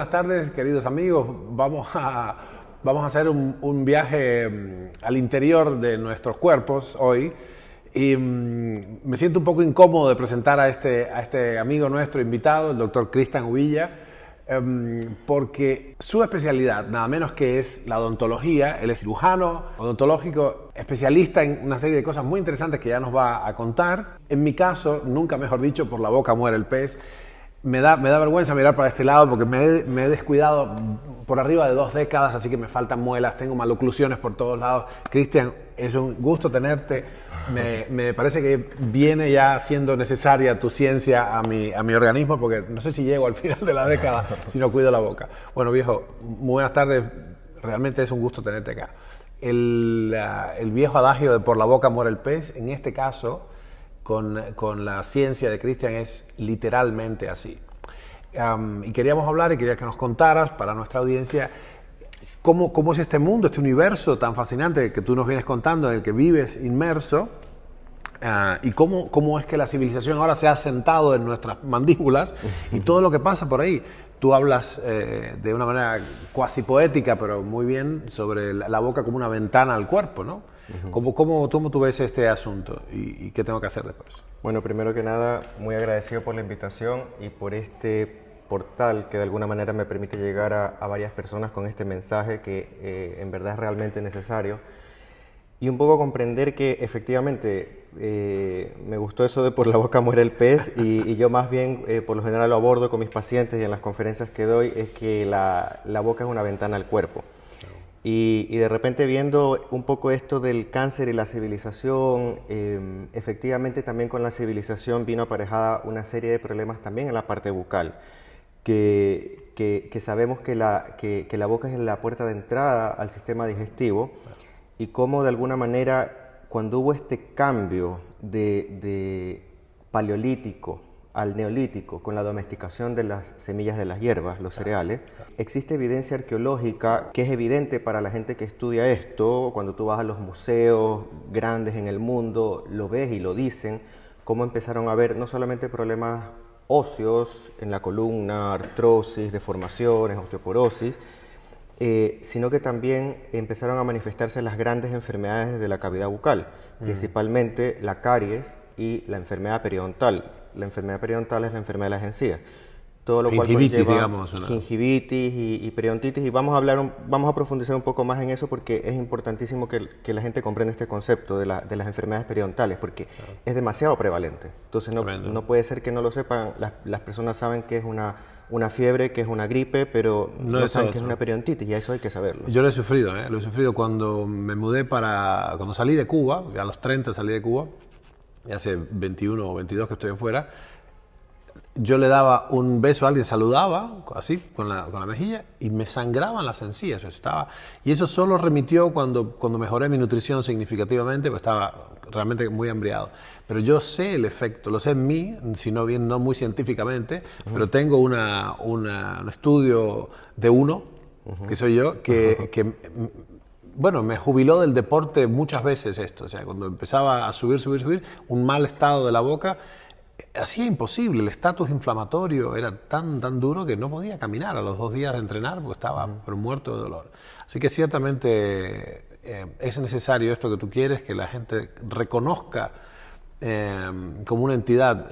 buenas tardes, queridos amigos. Vamos a hacer un viaje al interior de nuestros cuerpos hoy. Y me siento un poco incómodo de presentar a este amigo nuestro invitado, el doctor Cristian Uvilla, porque su especialidad, nada menos que es la odontología. Él es cirujano odontológico, especialista en una serie de cosas muy interesantes que ya nos va a contar. En mi caso, nunca mejor dicho, por la boca muere el pez. Me da vergüenza mirar para este lado porque me he descuidado por arriba de 2 décadas, así que me faltan muelas, tengo maloclusiones por todos lados. Cristian, es un gusto tenerte. Me parece que viene ya siendo necesaria tu ciencia a mi organismo, porque no sé si llego al final de la década si no cuido la boca. Bueno, viejo, muy buenas tardes. Realmente es un gusto tenerte acá. El viejo adagio de por la boca muere el pez, en este caso, con la ciencia de Cristian, es literalmente así. Y queríamos hablar y quería que nos contaras para nuestra audiencia cómo es este mundo, este universo tan fascinante que tú nos vienes contando, en el que vives inmerso, y cómo es que la civilización ahora se ha asentado en nuestras mandíbulas y todo lo que pasa por ahí. Tú hablas de una manera cuasi poética, pero muy bien, sobre la boca como una ventana al cuerpo, ¿no? ¿Cómo tú ves este asunto y qué tengo que hacer después? Bueno, primero que nada, muy agradecido por la invitación y por este portal que de alguna manera me permite llegar a varias personas con este mensaje que en verdad es realmente necesario. Y un poco comprender que efectivamente me gustó eso de por la boca muere el pez y yo más bien por lo general lo abordo con mis pacientes y en las conferencias que doy, es que la boca es una ventana al cuerpo. Y de repente viendo un poco esto del cáncer y la civilización, efectivamente también con la civilización vino aparejada una serie de problemas también en la parte bucal, que sabemos que la boca es la puerta de entrada al sistema digestivo y cómo de alguna manera cuando hubo este cambio de paleolítico al neolítico, con la domesticación de las semillas de las hierbas, los cereales, existe evidencia arqueológica que es evidente para la gente que estudia esto. Cuando tú vas a los museos grandes en el mundo, lo ves y lo dicen, cómo empezaron a haber no solamente problemas óseos en la columna, artrosis, deformaciones, osteoporosis, sino que también empezaron a manifestarse las grandes enfermedades de la cavidad bucal, principalmente la caries y la enfermedad periodontal. La enfermedad periodontal es la enfermedad de las encías. Todo lo cual conlleva digamos, ¿no? Gingivitis y periodontitis, y vamos a profundizar un poco más en eso porque es importantísimo que la gente comprenda este concepto de las enfermedades periodontales, porque es demasiado prevalente. Entonces no puede ser que no lo sepan. Las personas saben que es una fiebre, que es una gripe, pero no saben que es una periodontitis, y eso hay que saberlo. Yo lo he sufrido cuando me mudé cuando salí de Cuba, a los 30 salí de Cuba, y hace 21 o 22 que estoy afuera. Yo le daba un beso a alguien, saludaba así con la mejilla y me sangraban las encías. Y eso solo remitió cuando mejoré mi nutrición significativamente, porque estaba realmente muy hambriado. Pero yo sé el efecto, lo sé en mí, si no bien no muy científicamente, pero tengo un estudio de uno, que soy yo, que bueno, me jubiló del deporte muchas veces esto. O sea, cuando empezaba a subir, un mal estado de la boca hacía imposible. El estatus inflamatorio era tan duro que no podía caminar a los 2 días de entrenar porque estaba pero muerto de dolor. Así que ciertamente es necesario esto que tú quieres, que la gente reconozca como una entidad.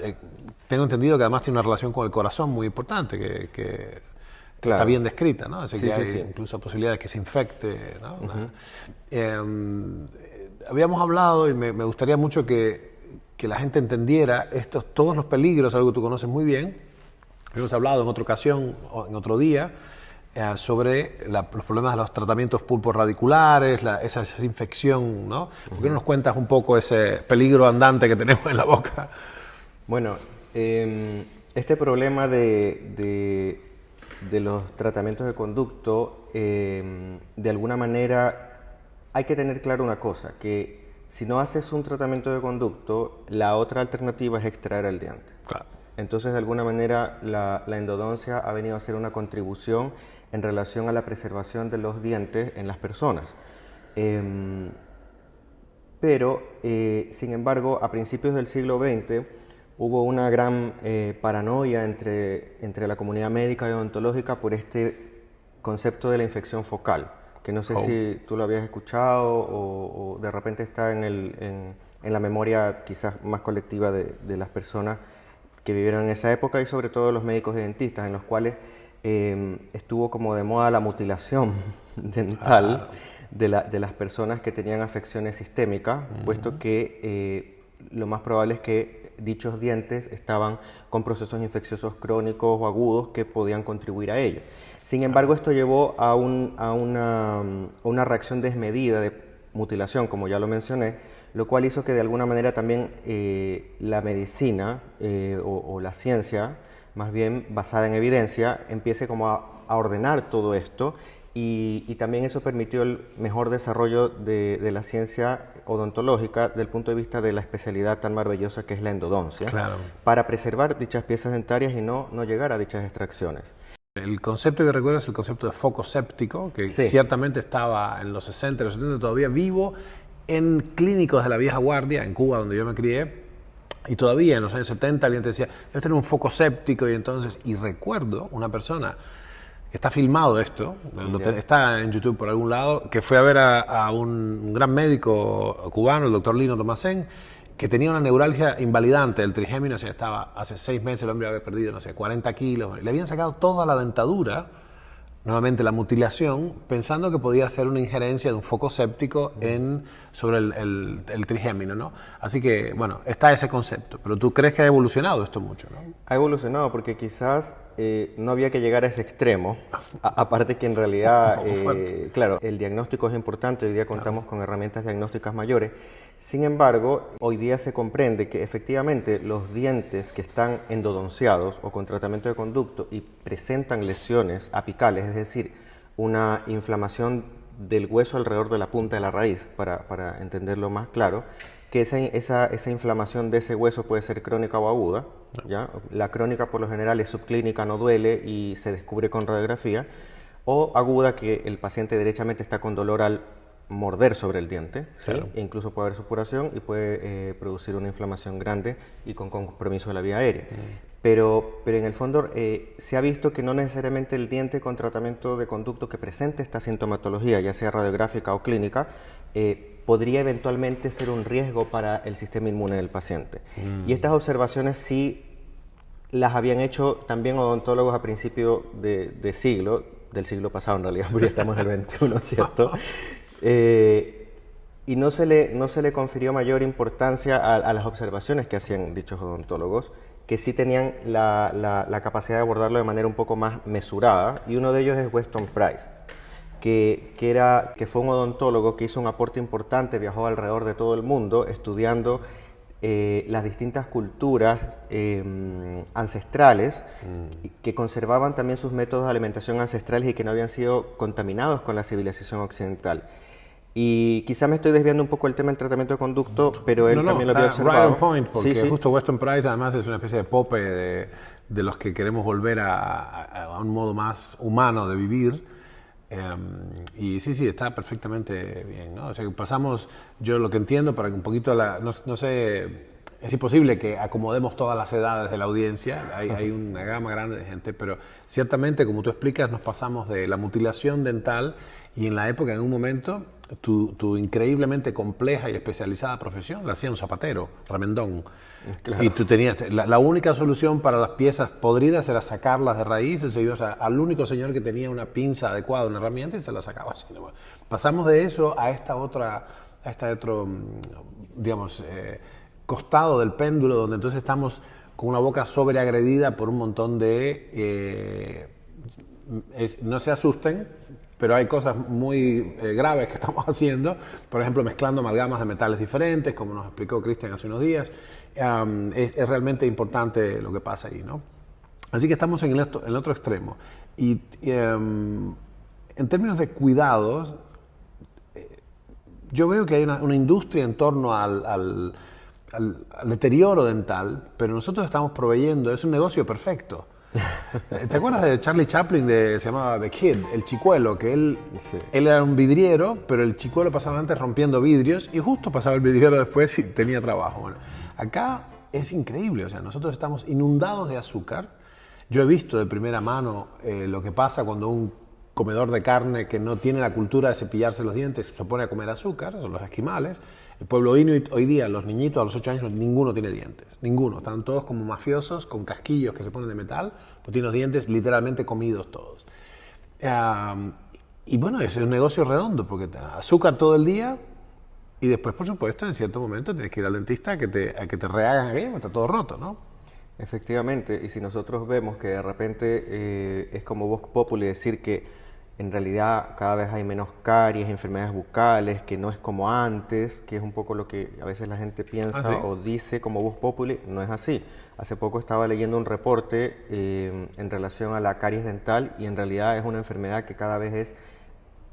Tengo entendido que además tiene una relación con el corazón muy importante, que Claro. Está bien descrita, ¿no? Así Sí, que hay sí. incluso posibilidades de que se infecte, ¿no? Habíamos hablado y me gustaría mucho que la gente entendiera todos los peligros, algo que tú conoces muy bien. Habíamos hablado en otra ocasión, o en otro día, sobre los problemas de los tratamientos pulporradiculares, esa infección, ¿no? ¿Por qué no nos cuentas un poco ese peligro andante que tenemos en la boca? Bueno, este problema de los tratamientos de conducto, de alguna manera hay que tener claro una cosa, que si no haces un tratamiento de conducto, la otra alternativa es extraer el diente. Claro. Entonces, de alguna manera, la endodoncia ha venido a ser una contribución en relación a la preservación de los dientes en las personas. Pero, sin embargo, a principios del siglo XX, hubo una gran paranoia entre la comunidad médica y odontológica por este concepto de la infección focal, que no sé si tú lo habías escuchado o de repente está en la memoria quizás más colectiva de las personas que vivieron en esa época y sobre todo los médicos y dentistas, en los cuales estuvo como de moda la mutilación dental de las personas que tenían afecciones sistémicas, puesto que lo más probable es que dichos dientes estaban con procesos infecciosos crónicos o agudos que podían contribuir a ello. Sin embargo, esto llevó a una reacción desmedida de mutilación, como ya lo mencioné, lo cual hizo que de alguna manera también la medicina o la ciencia, más bien basada en evidencia, empiece como a ordenar todo esto y también eso permitió el mejor desarrollo de la ciencia odontológica desde el punto de vista de la especialidad tan maravillosa que es la endodoncia, para preservar dichas piezas dentarias y no llegar a dichas extracciones. El concepto que recuerdo es el concepto de foco séptico, que ciertamente estaba en los 60, los 70 todavía vivo en clínicos de la vieja guardia, en Cuba, donde yo me crié, y todavía en los años 70 alguien te decía, debes tener un foco séptico, y recuerdo una persona, que está filmado esto, está en YouTube por algún lado, que fue a ver a un gran médico cubano, el doctor Lino Tomasén, que tenía una neuralgia invalidante del trigémino, estaba hace 6 meses, el hombre había perdido, no sé, 40 kilos, le habían sacado toda la dentadura, nuevamente la mutilación, pensando que podía ser una injerencia de un foco séptico sobre el trigémino, ¿no? Así que, bueno, está ese concepto, pero ¿tú crees que ha evolucionado esto mucho, no? Ha evolucionado porque quizás no había que llegar a ese extremo, aparte que en realidad, claro, el diagnóstico es importante, hoy día contamos con herramientas diagnósticas mayores. Sin embargo, hoy día se comprende que efectivamente los dientes que están endodonciados o con tratamiento de conducto y presentan lesiones apicales, es decir, una inflamación del hueso alrededor de la punta de la raíz, para entenderlo más claro, que esa inflamación de ese hueso puede ser crónica o aguda, ¿ya? La crónica por lo general es subclínica, no duele y se descubre con radiografía, o aguda que el paciente derechamente está con dolor al morder sobre el diente, ¿sí? E incluso puede haber supuración y puede producir una inflamación grande y con compromiso de la vía aérea. Pero en el fondo se ha visto que no necesariamente el diente con tratamiento de conducto que presente esta sintomatología, ya sea radiográfica o clínica, podría eventualmente ser un riesgo para el sistema inmune del paciente. Y estas observaciones sí las habían hecho también odontólogos a principios del siglo pasado en realidad, porque ya estamos en el XXI, ¿cierto? Y no se le confirió mayor importancia a las observaciones que hacían dichos odontólogos, que sí tenían la capacidad de abordarlo de manera un poco más mesurada, y uno de ellos es Weston Price, que fue un odontólogo que hizo un aporte importante, viajó alrededor de todo el mundo estudiando las distintas culturas ancestrales que conservaban también sus métodos de alimentación ancestrales y que no habían sido contaminados con la civilización occidental. Y quizá me estoy desviando un poco del tema del tratamiento de conducto, pero él también lo había observado. Right on point, porque justo Weston Price además es una especie de pope de los que queremos volver a un modo más humano de vivir. Y sí, está perfectamente bien, ¿no? O sea, pasamos, yo lo que entiendo, para que un poquito, no sé, es imposible que acomodemos todas las edades de la audiencia, hay una gama grande de gente, pero ciertamente, como tú explicas, nos pasamos de la mutilación dental y en la época, en un momento, tu increíblemente compleja y especializada profesión la hacía un zapatero, remendón. Claro. Y tú tenías, la única solución para las piezas podridas era sacarlas de raíz, y ibas al único señor que tenía una pinza adecuada, una herramienta, y se la sacaba así. Pasamos de eso a este otro, digamos, costado del péndulo, donde entonces estamos con una boca sobreagredida por un montón de... no se asusten, pero hay cosas muy graves que estamos haciendo, por ejemplo, mezclando amalgamas de metales diferentes, como nos explicó Cristian hace unos días. Es realmente importante lo que pasa ahí, ¿no? Así que estamos en el otro extremo. Y en términos de cuidados, yo veo que hay una industria en torno al deterioro dental, pero nosotros estamos proveyendo, es un negocio perfecto. ¿Te acuerdas de Charlie Chaplin, se llamaba The Kid, el chicuelo, que él era un vidriero, pero el chicuelo pasaba antes rompiendo vidrios y justo pasaba el vidriero después y tenía trabajo? Bueno, acá es increíble. O sea, nosotros estamos inundados de azúcar. Yo he visto de primera mano lo que pasa cuando un comedor de carne que no tiene la cultura de cepillarse los dientes se pone a comer azúcar, son los esquimales. El pueblo inuit hoy día, los niñitos a los 8 años, ninguno tiene dientes, ninguno. Están todos como mafiosos, con casquillos que se ponen de metal, pues tienen los dientes literalmente comidos todos. Y bueno, es un negocio redondo, porque te da azúcar todo el día y después, por supuesto, en cierto momento tienes que ir al dentista a que te rehagan aquello, porque está todo roto, ¿no? Efectivamente, y si nosotros vemos que de repente es como vox populi decir que en realidad cada vez hay menos caries, enfermedades bucales, que no es como antes, que es un poco lo que a veces la gente piensa ¿Sí? o dice como vox populi, no es así. Hace poco estaba leyendo un reporte en relación a la caries dental y en realidad es una enfermedad que cada vez es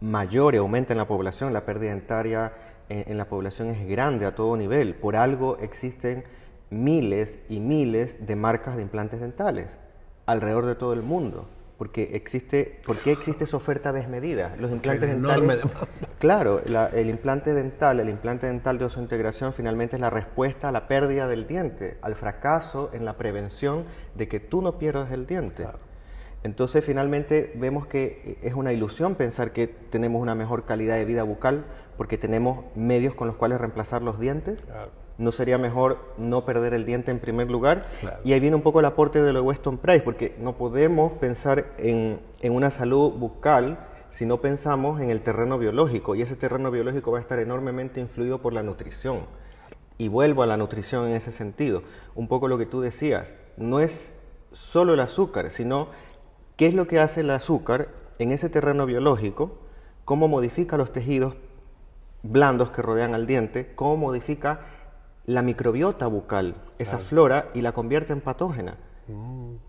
mayor y aumenta en la población. La pérdida dentaria en la población es grande a todo nivel. Por algo existen miles y miles de marcas de implantes dentales alrededor de todo el mundo. ¿Por qué existe esa oferta desmedida? Los implantes dentales, claro, el implante dental de osseointegración finalmente es la respuesta a la pérdida del diente, al fracaso en la prevención de que tú no pierdas el diente. Claro. Entonces finalmente vemos que es una ilusión pensar que tenemos una mejor calidad de vida bucal porque tenemos medios con los cuales reemplazar los dientes. Claro. ¿No sería mejor no perder el diente en primer lugar? Claro. Y ahí viene un poco el aporte de lo de Weston Price, porque no podemos pensar en una salud bucal si no pensamos en el terreno biológico, y ese terreno biológico va a estar enormemente influido por la nutrición. Y vuelvo a la nutrición en ese sentido. Un poco lo que tú decías, no es solo el azúcar, sino qué es lo que hace el azúcar en ese terreno biológico, cómo modifica los tejidos blandos que rodean al diente, cómo modifica la microbiota bucal, esa flora, y la convierte en patógena.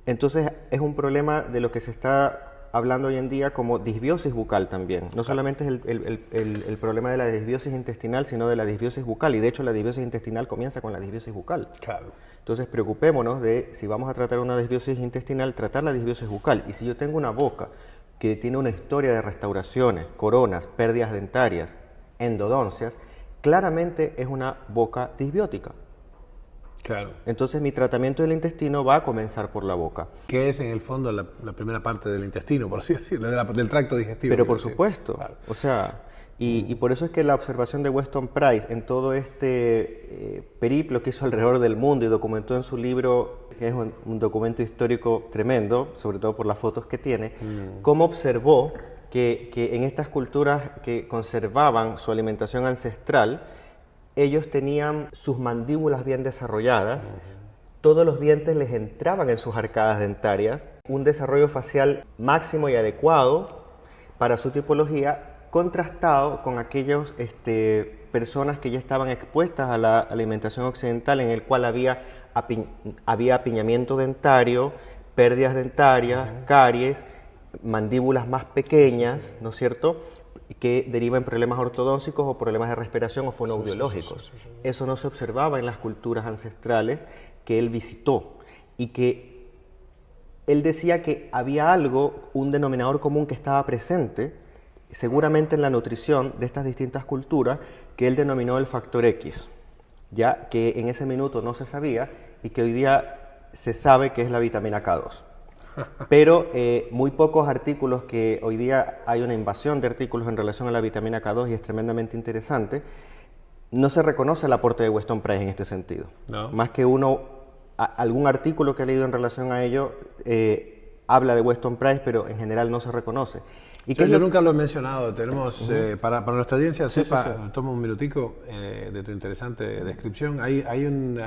Entonces es un problema de lo que se está hablando hoy en día como disbiosis bucal también. No solamente es el problema de la disbiosis intestinal, sino de la disbiosis bucal. Y de hecho la disbiosis intestinal comienza con la disbiosis bucal. Claro. Entonces preocupémonos de, si vamos a tratar una disbiosis intestinal, tratar la disbiosis bucal. Y si yo tengo una boca que tiene una historia de restauraciones, coronas, pérdidas dentarias, endodoncias, claramente es una boca disbiótica. Claro. Entonces mi tratamiento del intestino va a comenzar por la boca. Que es en el fondo la primera parte del intestino, por así decirlo, del tracto digestivo. Pero por supuesto, claro. O sea, y por eso es que la observación de Weston Price en todo este periplo que hizo alrededor del mundo y documentó en su libro, que es un documento histórico tremendo, sobre todo por las fotos que tiene, cómo observó que en estas culturas que conservaban su alimentación ancestral, ellos tenían sus mandíbulas bien desarrolladas, todos los dientes les entraban en sus arcadas dentarias, un desarrollo facial máximo y adecuado para su tipología, contrastado con aquellas personas que ya estaban expuestas a la alimentación occidental, en el cual había apiñamiento dentario, pérdidas dentarias, caries, mandíbulas más pequeñas, ¿no es cierto?, que derivan en problemas ortodóncicos o problemas de respiración o fonoaudiológicos. Eso no se observaba en las culturas ancestrales que él visitó, y que él decía que había algo, un denominador común que estaba presente, seguramente en la nutrición de estas distintas culturas, que él denominó el factor X, ya que en ese minuto no se sabía y que hoy día se sabe que es la vitamina K2. Pero muy pocos artículos, que hoy día hay una invasión de artículos en relación a la vitamina K2 y es tremendamente interesante, no se reconoce el aporte de Weston Price en este sentido. No. Más que algún artículo que he leído en relación a ello habla de Weston Price, pero en general no se reconoce. ¿Y yo nunca lo he mencionado? Tenemos, para nuestra audiencia sepa, toma un minutico de tu interesante descripción.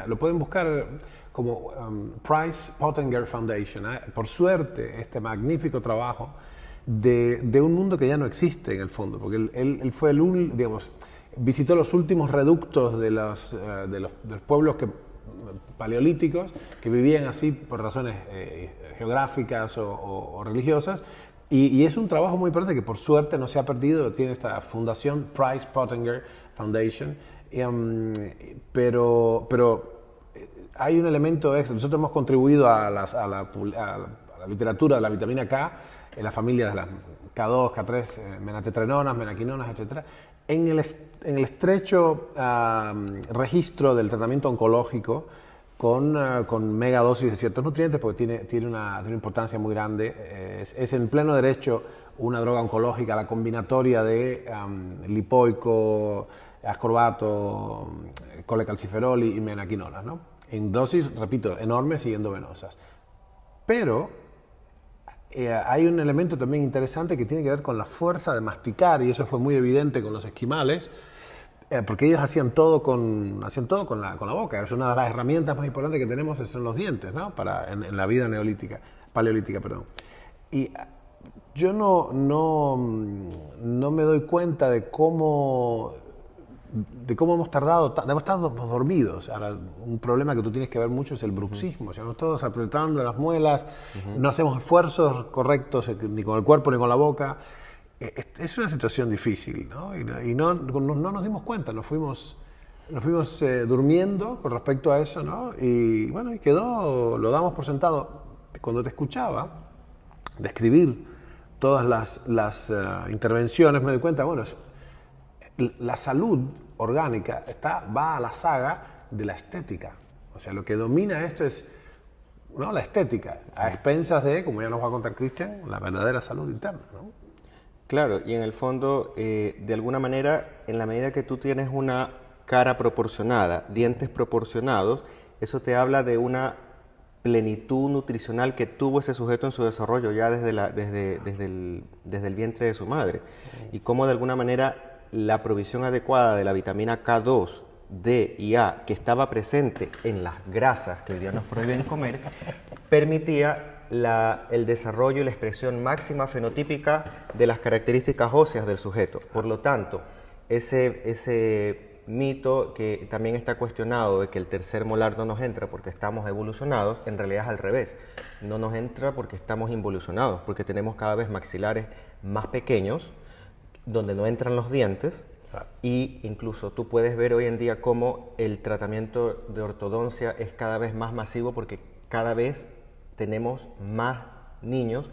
Lo pueden buscar como Price Pottenger Foundation. Por suerte, este magnífico trabajo de un mundo que ya no existe en el fondo, porque él fue visitó los últimos reductos de los pueblos paleolíticos que vivían así por razones geográficas o religiosas. Y es un trabajo muy importante que por suerte no se ha perdido, lo tiene esta fundación Price Pottenger Foundation, pero hay un elemento extra. Nosotros hemos contribuido a la literatura de la vitamina K, en las familias de las K2, K3, menatetrenonas, menaquinonas, etc. En el estrecho registro del tratamiento oncológico, con megadosis de ciertos nutrientes, porque tiene una importancia muy grande. Es en pleno derecho una droga oncológica, la combinatoria de lipoico, ascorbato, colecalciferol y menaquinola, ¿no? En dosis, repito, enormes y endovenosas. Pero hay un elemento también interesante que tiene que ver con la fuerza de masticar, y eso fue muy evidente con los esquimales, porque ellos hacían todo con la boca. Es una de las herramientas más importantes que tenemos son los dientes, ¿no? En la vida paleolítica, perdón. Y yo no me doy cuenta de cómo hemos tardado, hemos estado dormidos. Ahora, un problema que tú tienes que ver mucho es el bruxismo. O sea, nos estamos apretando las muelas, no hacemos esfuerzos correctos ni con el cuerpo ni con la boca. Es una situación difícil, ¿no? Y no nos dimos cuenta, nos fuimos durmiendo con respecto a eso, ¿no? Y bueno, y quedó, lo damos por sentado. Cuando te escuchaba describir todas las intervenciones, me doy cuenta, bueno, la salud orgánica va a la saga de la estética. O sea, lo que domina esto es, ¿no?, la estética, a expensas de, como ya nos va a contar Cristian, la verdadera salud interna, ¿no? Claro, y en el fondo, de alguna manera, en la medida que tú tienes una cara proporcionada, dientes proporcionados, eso te habla de una plenitud nutricional que tuvo ese sujeto en su desarrollo ya desde el vientre de su madre. Y cómo de alguna manera la provisión adecuada de la vitamina K2, D y A, que estaba presente en las grasas que hoy día nos prohíben comer, permitía el desarrollo y la expresión máxima fenotípica de las características óseas del sujeto. Por lo tanto, ese mito que también está cuestionado de que el tercer molar no nos entra porque estamos evolucionados, en realidad es al revés. No nos entra porque estamos involucionados, porque tenemos cada vez maxilares más pequeños, donde no entran los dientes, y incluso tú puedes ver hoy en día cómo el tratamiento de ortodoncia es cada vez más masivo porque cada vez tenemos más niños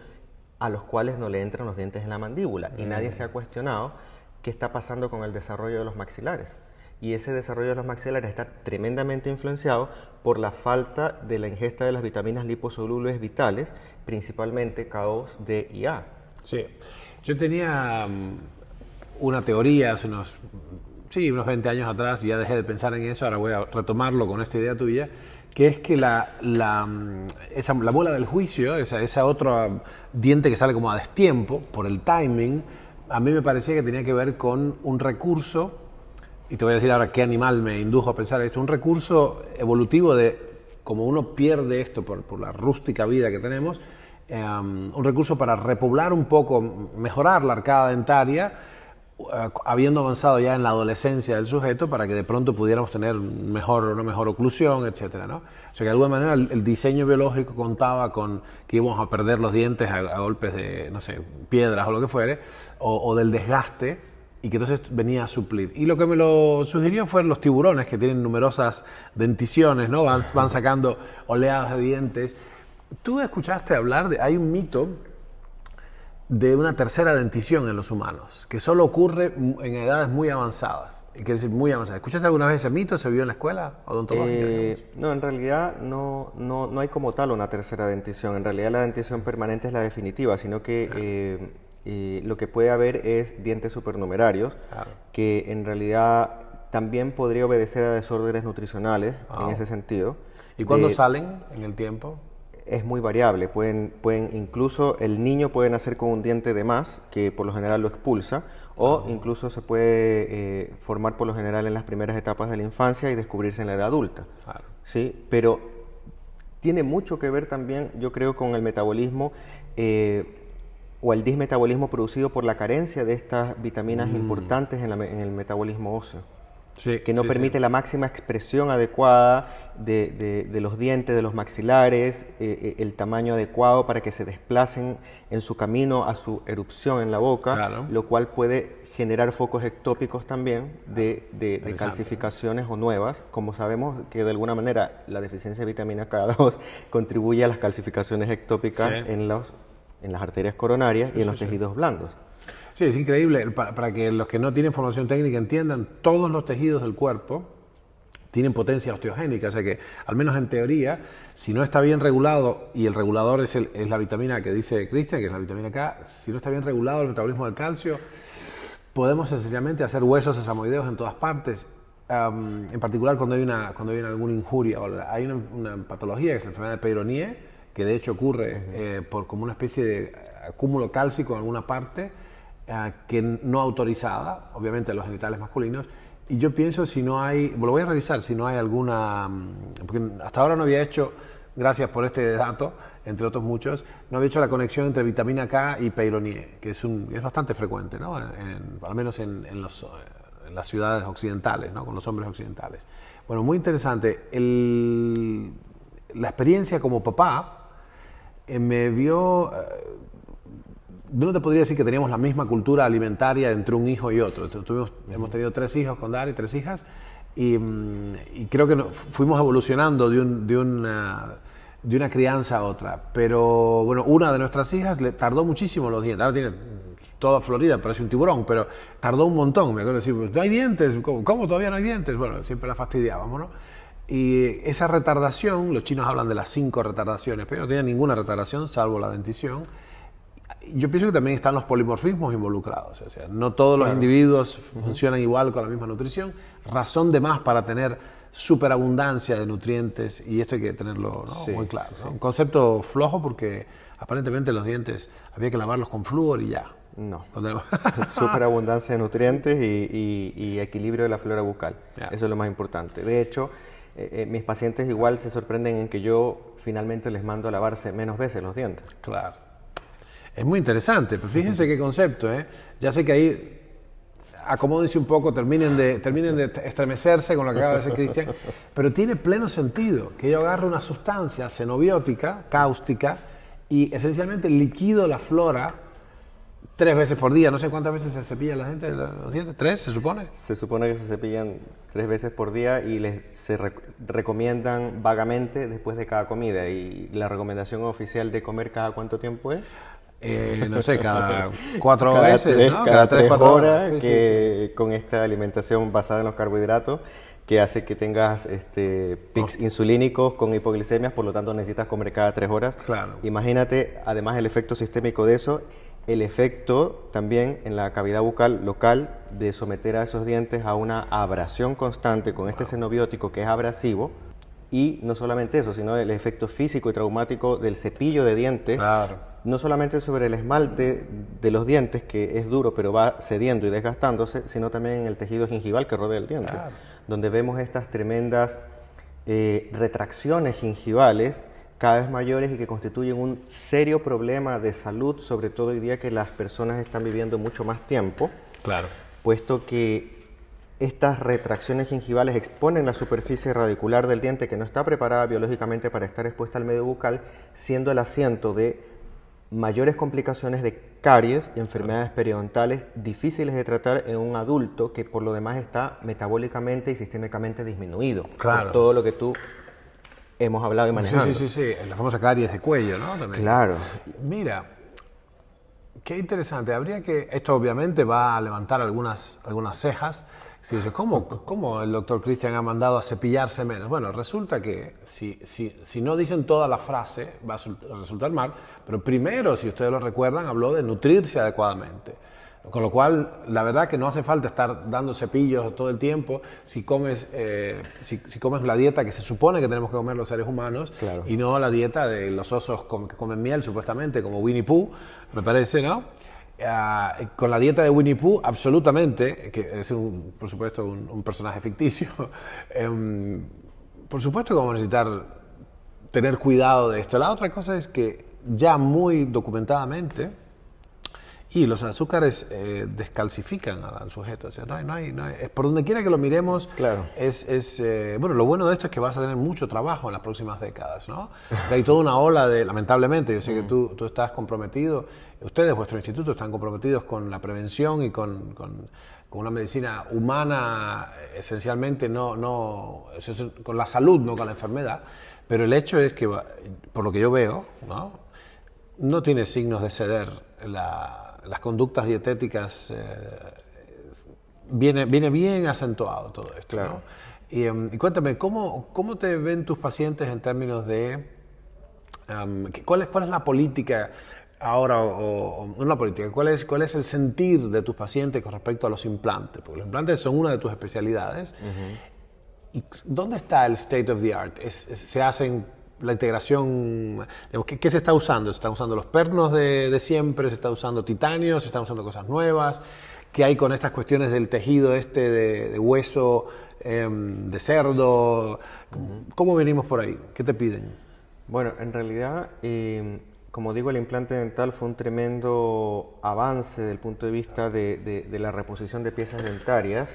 a los cuales no le entran los dientes en la mandíbula y nadie se ha cuestionado qué está pasando con el desarrollo de los maxilares. Y ese desarrollo de los maxilares está tremendamente influenciado por la falta de la ingesta de las vitaminas liposolubles vitales, principalmente K2, D y A. Sí, yo tenía una teoría hace unos 20 años atrás, y ya dejé de pensar en eso, ahora voy a retomarlo con esta idea tuya, que es que la bola del juicio, esa otra diente que sale como a destiempo, por el timing, a mí me parecía que tenía que ver con un recurso, y te voy a decir ahora qué animal me indujo a pensar esto, un recurso evolutivo de, como uno pierde esto por la rústica vida que tenemos, un recurso para repoblar un poco, mejorar la arcada dentaria, habiendo avanzado ya en la adolescencia del sujeto, para que de pronto pudiéramos tener una mejor oclusión, etcétera, ¿no? O sea que de alguna manera el diseño biológico contaba con que íbamos a perder los dientes a golpes de, no sé, piedras o lo que fuere, o del desgaste, y que entonces venía a suplir. Y lo que me lo sugirió fueron los tiburones, que tienen numerosas denticiones, ¿no? Van sacando oleadas de dientes. ¿Tú escuchaste hablar hay un mito de una tercera dentición en los humanos, que solo ocurre en edades muy avanzadas? Quiere decir, muy avanzadas. ¿Escuchaste alguna vez ese mito? ¿Se vio en la escuela odontológica? No, en realidad no hay como tal una tercera dentición. En realidad la dentición permanente es la definitiva, sino que lo que puede haber es dientes supernumerarios, que en realidad también podría obedecer a desórdenes nutricionales en ese sentido. ¿Y cuándo salen en el tiempo? Es muy variable, pueden incluso el niño puede nacer con un diente de más, que por lo general lo expulsa, o incluso se puede formar por lo general en las primeras etapas de la infancia y descubrirse en la edad adulta. ¿Sí? Pero tiene mucho que ver también, yo creo, con el metabolismo o el dismetabolismo producido por la carencia de estas vitaminas importantes en el metabolismo óseo. Sí, que no permite la máxima expresión adecuada de los dientes, de los maxilares, el tamaño adecuado para que se desplacen en su camino a su erupción en la boca, lo cual puede generar focos ectópicos también de calcificaciones o nuevas. Como sabemos que de alguna manera la deficiencia de vitamina K2 contribuye a las calcificaciones ectópicas en las arterias coronarias y en los tejidos blandos. Sí, es increíble. Para que los que no tienen formación técnica entiendan, todos los tejidos del cuerpo tienen potencia osteogénica, o sea que, al menos en teoría, si no está bien regulado, y el regulador es la vitamina que dice Cristian, que es la vitamina K, si no está bien regulado el metabolismo del calcio, podemos sencillamente hacer huesos sesamoideos en todas partes, en particular cuando hay alguna injuria. Hay una patología que es la enfermedad de Peyronie, que de hecho ocurre por como una especie de acúmulo cálcico en alguna parte, que no autorizada, obviamente en los genitales masculinos. Y yo pienso si no hay, lo voy a revisar, si no hay alguna, porque hasta ahora no había hecho, gracias por este dato, entre otros muchos, no había hecho la conexión entre vitamina K y Peyronie, que es bastante frecuente, ¿no? Al menos en las ciudades occidentales, ¿no? Con los hombres occidentales. Bueno, muy interesante. La experiencia como papá me vio... no te podría decir que teníamos la misma cultura alimentaria entre un hijo y otro. Hemos tenido 3 hijos con Dari, 3 hijas, y creo que fuimos evolucionando de una crianza a otra. Pero bueno, una de nuestras hijas le tardó muchísimo los dientes. Ahora tiene toda florida, parece un tiburón, pero tardó un montón. Me acuerdo de decir, pues, no hay dientes, ¿cómo todavía no hay dientes? Bueno, siempre la fastidiábamos, ¿no? Y esa retardación, los chinos hablan de las 5 retardaciones, pero yo no tenía ninguna retardación salvo la dentición. Yo pienso que también están los polimorfismos involucrados, o sea, no todos los individuos funcionan igual con la misma nutrición, razón de más para tener superabundancia de nutrientes, y esto hay que tenerlo, ¿no? Sí, muy claro, ¿no? sí. Un concepto flojo porque aparentemente los dientes había que lavarlos con flúor y ya. No. Donde- Superabundancia de nutrientes y equilibrio de la flora bucal. Ya. Eso es lo más importante. De hecho, mis pacientes igual se sorprenden en que yo finalmente les mando a lavarse menos veces los dientes. Claro. Es muy interesante, pero fíjense qué concepto, ¿eh? Ya sé que ahí acomódense un poco, terminen de estremecerse con lo que acaba de decir Cristian, pero tiene pleno sentido que yo agarre una sustancia xenobiótica, cáustica, y esencialmente liquido la flora 3 veces por día. No sé cuántas veces se cepilla la gente los dientes, 3 se supone. Se supone que se cepillan 3 veces por día y se recomiendan vagamente después de cada comida. ¿Y la recomendación oficial de comer cada cuánto tiempo es? No sé, cada 4 Cada veces, tres, ¿no? cada 3, 3 4 horas, Sí, que sí, sí. con esta alimentación basada en los carbohidratos, que hace que tengas pics insulínicos con hipoglicemias, por lo tanto necesitas comer cada 3 horas. Claro. Imagínate, además el efecto sistémico de eso, el efecto también en la cavidad bucal local de someter a esos dientes a una abrasión constante con este xenobiótico que es abrasivo. Y no solamente eso, sino el efecto físico y traumático del cepillo de dientes, Claro. no solamente sobre el esmalte de los dientes, que es duro pero va cediendo y desgastándose, sino también en el tejido gingival que rodea el diente, Claro. donde vemos estas tremendas retracciones gingivales cada vez mayores y que constituyen un serio problema de salud, sobre todo hoy día que las personas están viviendo mucho más tiempo, Claro. puesto que estas retracciones gingivales exponen la superficie radicular del diente que no está preparada biológicamente para estar expuesta al medio bucal, siendo el asiento de mayores complicaciones de caries y enfermedades periodontales difíciles de tratar en un adulto que por lo demás está metabólicamente y sistémicamente disminuido. Claro. Por todo lo que tú hemos hablado y manejado. Sí. La famosa caries de cuello, ¿no? También. Claro. Mira, qué interesante. Esto obviamente va a levantar algunas cejas. Si dice, ¿cómo el doctor Cristian ha mandado a cepillarse menos? Bueno, resulta que si no dicen toda la frase va a resultar mal, pero primero, si ustedes lo recuerdan, habló de nutrirse adecuadamente. Con lo cual, la verdad que no hace falta estar dando cepillos todo el tiempo si comes la dieta que se supone que tenemos que comer los seres humanos, Claro. y no la dieta de los osos que comen miel, supuestamente, como Winnie Pooh, me parece, ¿no? Con la dieta de Winnie Pooh, absolutamente, que es por supuesto un personaje ficticio, por supuesto que vamos a necesitar tener cuidado de esto. La otra cosa es que ya muy documentadamente, y los azúcares descalcifican al sujeto, o sea, por donde quiera que lo miremos, Claro. bueno, lo bueno de esto es que vas a tener mucho trabajo en las próximas décadas, ¿no? Hay toda una ola lamentablemente, yo sé que tú estás comprometido, ustedes, vuestro instituto, están comprometidos con la prevención y con una medicina humana, esencialmente, con la salud, no con la enfermedad, pero el hecho es que, por lo que yo veo, no tiene signos de ceder las conductas dietéticas, viene bien acentuado todo esto, Claro. ¿no? Y cuéntame, ¿cómo te ven tus pacientes en términos de cuál es la política ahora, no la política, cuál es el sentir de tus pacientes con respecto a los implantes? Porque los implantes son una de tus especialidades. ¿Y dónde está el state of the art? ¿Se hacen la integración? Digamos, ¿qué se está usando? ¿Se están usando los pernos de siempre? ¿Se está usando titanio? ¿Se están usando cosas nuevas? ¿Qué hay con estas cuestiones del tejido de hueso, de cerdo? ¿Cómo venimos por ahí? ¿Qué te piden? Bueno, en realidad, como digo, el implante dental fue un tremendo avance desde el punto de vista de la reposición de piezas dentarias.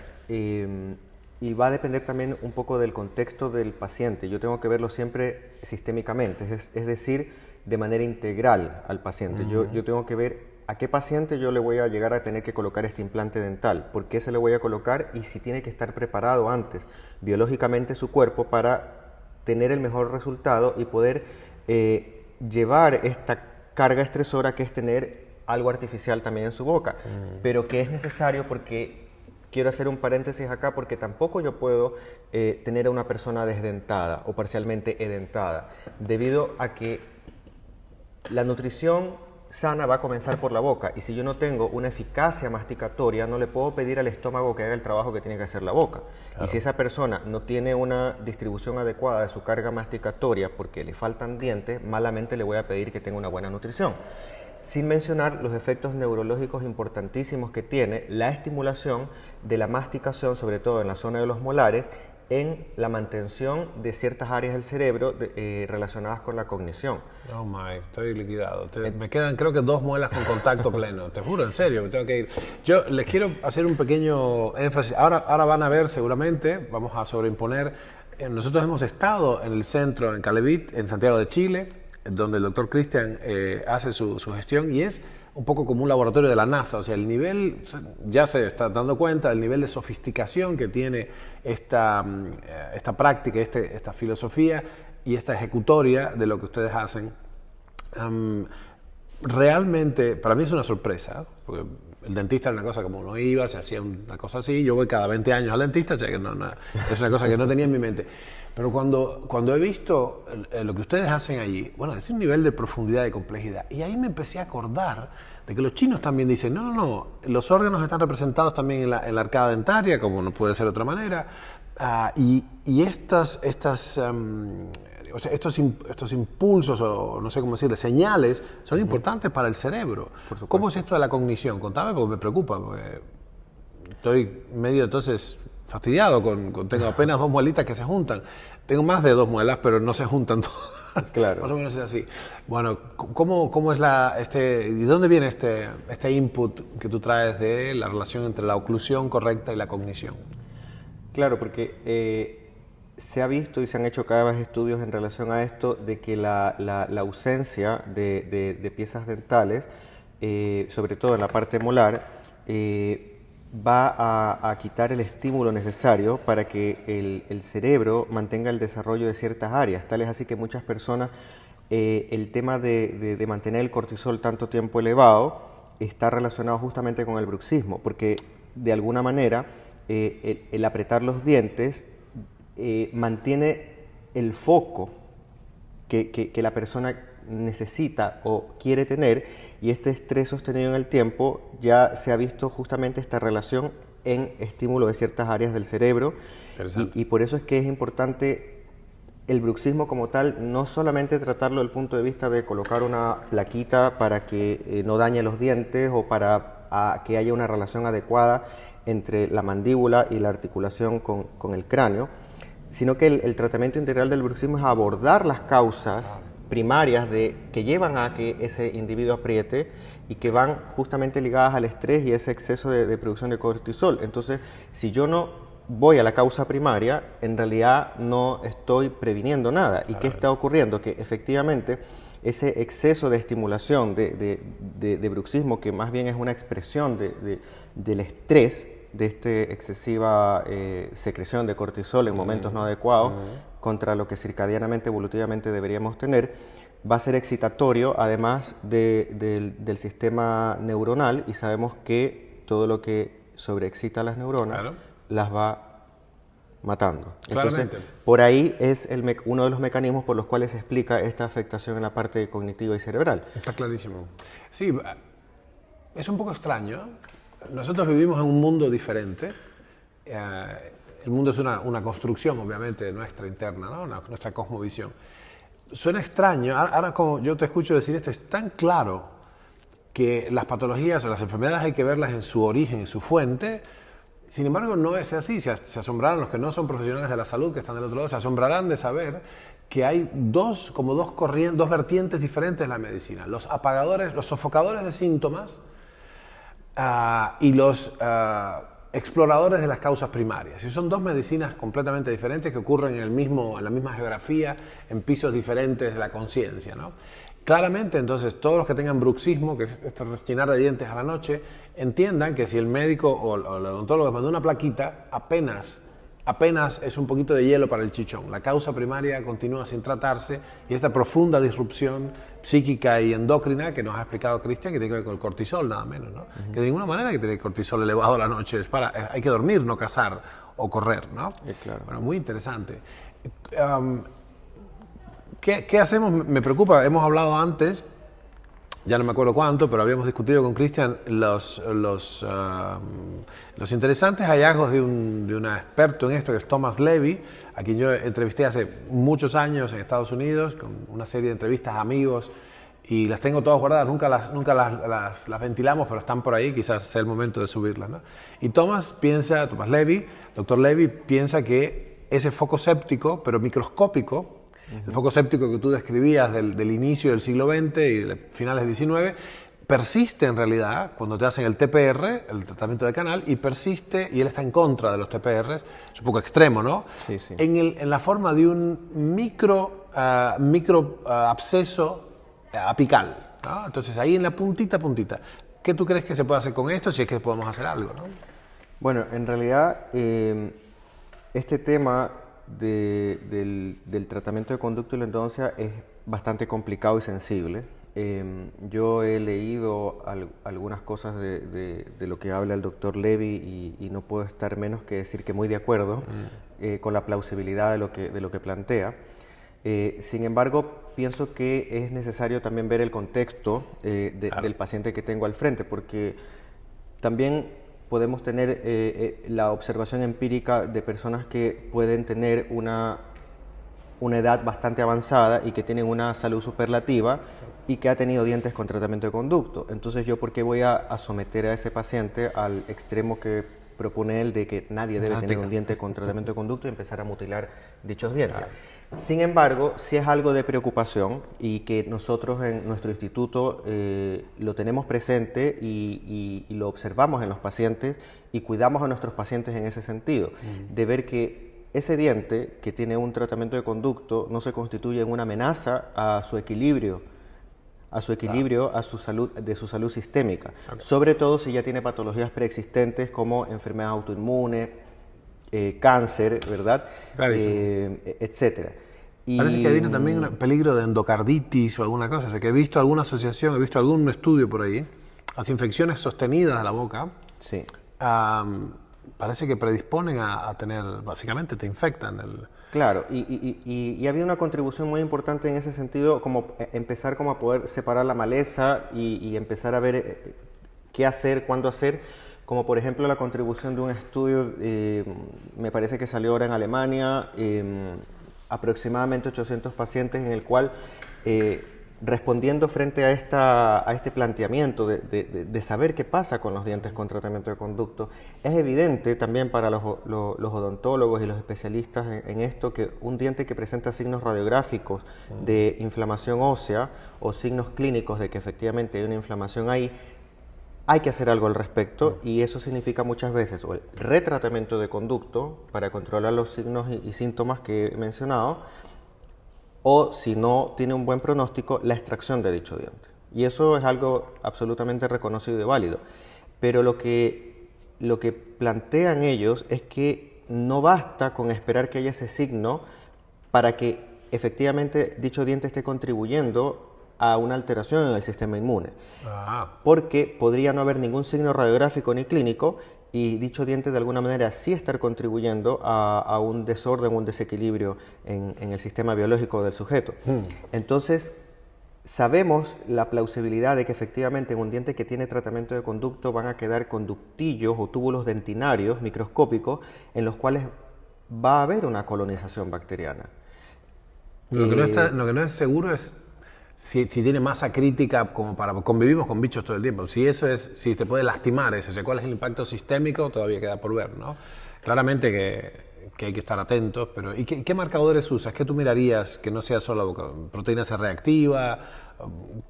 Y va a depender también un poco del contexto del paciente. Yo tengo que verlo siempre sistémicamente, es decir, de manera integral al paciente. Yo tengo que ver a qué paciente yo le voy a llegar a tener que colocar este implante dental, por qué se le voy a colocar y si tiene que estar preparado antes biológicamente su cuerpo para tener el mejor resultado y poder llevar esta carga estresora que es tener algo artificial también en su boca, pero que es necesario porque... Quiero hacer un paréntesis acá porque tampoco yo puedo tener a una persona desdentada o parcialmente edentada, debido a que la nutrición sana va a comenzar por la boca y si yo no tengo una eficacia masticatoria no le puedo pedir al estómago que haga el trabajo que tiene que hacer la boca. Claro. Y si esa persona no tiene una distribución adecuada de su carga masticatoria porque le faltan dientes, malamente le voy a pedir que tenga una buena nutrición. Sin mencionar los efectos neurológicos importantísimos que tiene la estimulación de la masticación, sobre todo en la zona de los molares, en la mantención de ciertas áreas del cerebro relacionadas con la cognición. Oh my, estoy liquidado. Me quedan creo que 2 muelas con contacto pleno. Te juro, en serio, me tengo que ir. Yo les quiero hacer un pequeño énfasis. Ahora van a ver seguramente, vamos a sobreimponer. Nosotros hemos estado en el centro, en Calevit, en Santiago de Chile, donde el doctor Cristian hace su gestión y es un poco como un laboratorio de la NASA, o sea, el nivel, ya se está dando cuenta del nivel de sofisticación que tiene esta práctica, esta filosofía y esta ejecutoria de lo que ustedes hacen. Realmente, para mí es una sorpresa, porque el dentista era una cosa como uno iba, se hacía una cosa así, yo voy cada 20 años al dentista, o sea que es una cosa que no tenía en mi mente. Pero cuando he visto lo que ustedes hacen allí, bueno, es un nivel de profundidad y complejidad. Y ahí me empecé a acordar de que los chinos también dicen, no, los órganos están representados también en la arcada dentaria, como no puede ser de otra manera. Y estos impulsos, o no sé cómo decirle, señales, son importantes para el cerebro. ¿Cómo es esto de la cognición? Contame, porque me preocupa, porque estoy medio entonces fastidiado, tengo apenas 2 muelitas que se juntan. Tengo más de 2 muelas, pero no se juntan todas. Claro. Más o menos es así. Bueno, ¿cómo es ¿y de dónde viene este input que tú traes de la relación entre la oclusión correcta y la cognición? Claro, porque se ha visto y se han hecho cada vez estudios en relación a esto, de que la ausencia de piezas dentales, sobre todo en la parte molar, va a quitar el estímulo necesario para que el cerebro mantenga el desarrollo de ciertas áreas. Tal es así que muchas personas, el tema de mantener el cortisol tanto tiempo elevado está relacionado justamente con el bruxismo, porque de alguna manera el apretar los dientes mantiene el foco que la persona necesita o quiere tener, y este estrés sostenido en el tiempo ya se ha visto justamente esta relación en estímulo de ciertas áreas del cerebro, y por eso es que es importante el bruxismo como tal, no solamente tratarlo desde el punto de vista de colocar una plaquita para que no dañe los dientes o para que haya una relación adecuada entre la mandíbula y la articulación con el cráneo, sino que el tratamiento integral del bruxismo es abordar las causas primarias que llevan a que ese individuo apriete y que van justamente ligadas al estrés y ese exceso de producción de cortisol. Entonces, si yo no voy a la causa primaria, en realidad no estoy previniendo nada. ¿Y qué está ocurriendo? Que efectivamente ese exceso de estimulación de bruxismo, que más bien es una expresión del estrés, de esta excesiva secreción de cortisol en momentos no adecuados, contra lo que circadianamente, evolutivamente deberíamos tener, va a ser excitatorio, además del sistema neuronal, y sabemos que todo lo que sobreexcita a las neuronas las va matando. Claramente. Entonces, por ahí es uno de los mecanismos por los cuales se explica esta afectación en la parte cognitiva y cerebral. Está clarísimo. Sí, es un poco extraño. Nosotros vivimos en un mundo diferente. El mundo es una construcción, obviamente, nuestra interna, ¿no? Nuestra cosmovisión. Suena extraño. Ahora, como yo te escucho decir esto, es tan claro que las patologías o las enfermedades hay que verlas en su origen, en su fuente. Sin embargo, no es así. Se asombrarán los que no son profesionales de la salud, que están del otro lado, se asombrarán de saber que hay dos vertientes diferentes en la medicina. Los apagadores, los sofocadores de síntomas y los exploradores de las causas primarias. Y son dos medicinas completamente diferentes que ocurren en la misma geografía, en pisos diferentes de la conciencia, ¿no? Claramente, entonces, todos los que tengan bruxismo, que es esto rechinar de dientes a la noche, entiendan que si el médico o el odontólogo les mandó una plaquita, apenas es un poquito de hielo para el chichón. La causa primaria continúa sin tratarse y esta profunda disrupción psíquica y endocrina que nos ha explicado Cristian, que tiene que ver con el cortisol, nada menos, ¿no? Que de ninguna manera hay que tener cortisol elevado a la noche, hay que dormir, no cazar o correr, ¿no? Claro. Bueno, muy interesante. ¿Qué hacemos? Me preocupa, hemos hablado antes, ya no me acuerdo cuánto, pero habíamos discutido con Cristian los interesantes hallazgos de un experto en esto, que es Thomas Levy, a quien yo entrevisté hace muchos años en Estados Unidos, con una serie de entrevistas a amigos, y las tengo todas guardadas, nunca las ventilamos, pero están por ahí, quizás sea el momento de subirlas, ¿no? Y Thomas Levy, doctor Levy, piensa que ese foco séptico, pero microscópico, el foco séptico que tú describías del inicio del siglo XX y de finales del XIX, persiste en realidad cuando te hacen el TPR, el tratamiento de canal, y persiste, y él está en contra de los TPRs, es un poco extremo, ¿no? Sí, sí. En la forma de un micro absceso apical, ¿no? Entonces ahí en la puntita. ¿Qué tú crees que se puede hacer con esto, si es que podemos hacer algo, ¿no? Bueno, en realidad este tema del tratamiento de conducto y la endodoncia es bastante complicado y sensible. Yo he leído algunas cosas de lo que habla el doctor Levy y no puedo estar menos que decir que muy de acuerdo con la plausibilidad de lo que plantea. Sin embargo, pienso que es necesario también ver el contexto del paciente que tengo al frente, porque también podemos tener la observación empírica de personas que pueden tener una edad bastante avanzada y que tienen una salud superlativa y que ha tenido dientes con tratamiento de conducto. Entonces, ¿yo por qué voy a someter a ese paciente al extremo que propone él de que nadie debe tener un diente con tratamiento de conducto y empezar a mutilar dichos dientes? Sin embargo, sí es algo de preocupación y que nosotros en nuestro instituto lo tenemos presente y lo observamos en los pacientes y cuidamos a nuestros pacientes en ese sentido, de ver que ese diente que tiene un tratamiento de conducto no se constituye en una amenaza a su equilibrio, a su salud, de su salud sistémica, sobre todo si ya tiene patologías preexistentes como enfermedades autoinmunes, cáncer, ¿verdad? Etcétera. Parece que viene también un peligro de endocarditis o alguna cosa. O sea, que he visto alguna asociación, he visto algún estudio por ahí. Las infecciones sostenidas de la boca, sí, parece que predisponen a tener, básicamente te infectan. Claro, y había una contribución muy importante en ese sentido, como empezar como a poder separar la maleza y empezar a ver qué hacer, cuándo hacer, como por ejemplo la contribución de un estudio, me parece que salió ahora en Alemania, aproximadamente 800 pacientes, en el cual respondiendo frente a este planteamiento de saber qué pasa con los dientes con tratamiento de conducto, es evidente también para los odontólogos y los especialistas en esto que un diente que presenta signos radiográficos de inflamación ósea o signos clínicos de que efectivamente hay una inflamación ahí, hay que hacer algo al respecto, y eso significa muchas veces o el retratamiento de conducto para controlar los signos y síntomas que he mencionado, o si no tiene un buen pronóstico, la extracción de dicho diente. Y eso es algo absolutamente reconocido y válido. Pero lo que plantean ellos es que no basta con esperar que haya ese signo para que efectivamente dicho diente esté contribuyendo a una alteración en el sistema inmune. Porque podría no haber ningún signo radiográfico ni clínico y dicho diente de alguna manera sí estar contribuyendo a un desorden, un desequilibrio en el sistema biológico del sujeto. Entonces, sabemos la plausibilidad de que efectivamente en un diente que tiene tratamiento de conducto van a quedar conductillos o túbulos dentinarios microscópicos en los cuales va a haber una colonización bacteriana. Lo que no es seguro es si tiene masa crítica como para... Convivimos con bichos todo el tiempo. Si te puede lastimar eso, o sea, cuál es el impacto sistémico, todavía queda por ver, ¿no? Claramente que hay que estar atentos, pero ¿y qué marcadores usas? ¿Qué tú mirarías que no sea solo proteína C reactiva?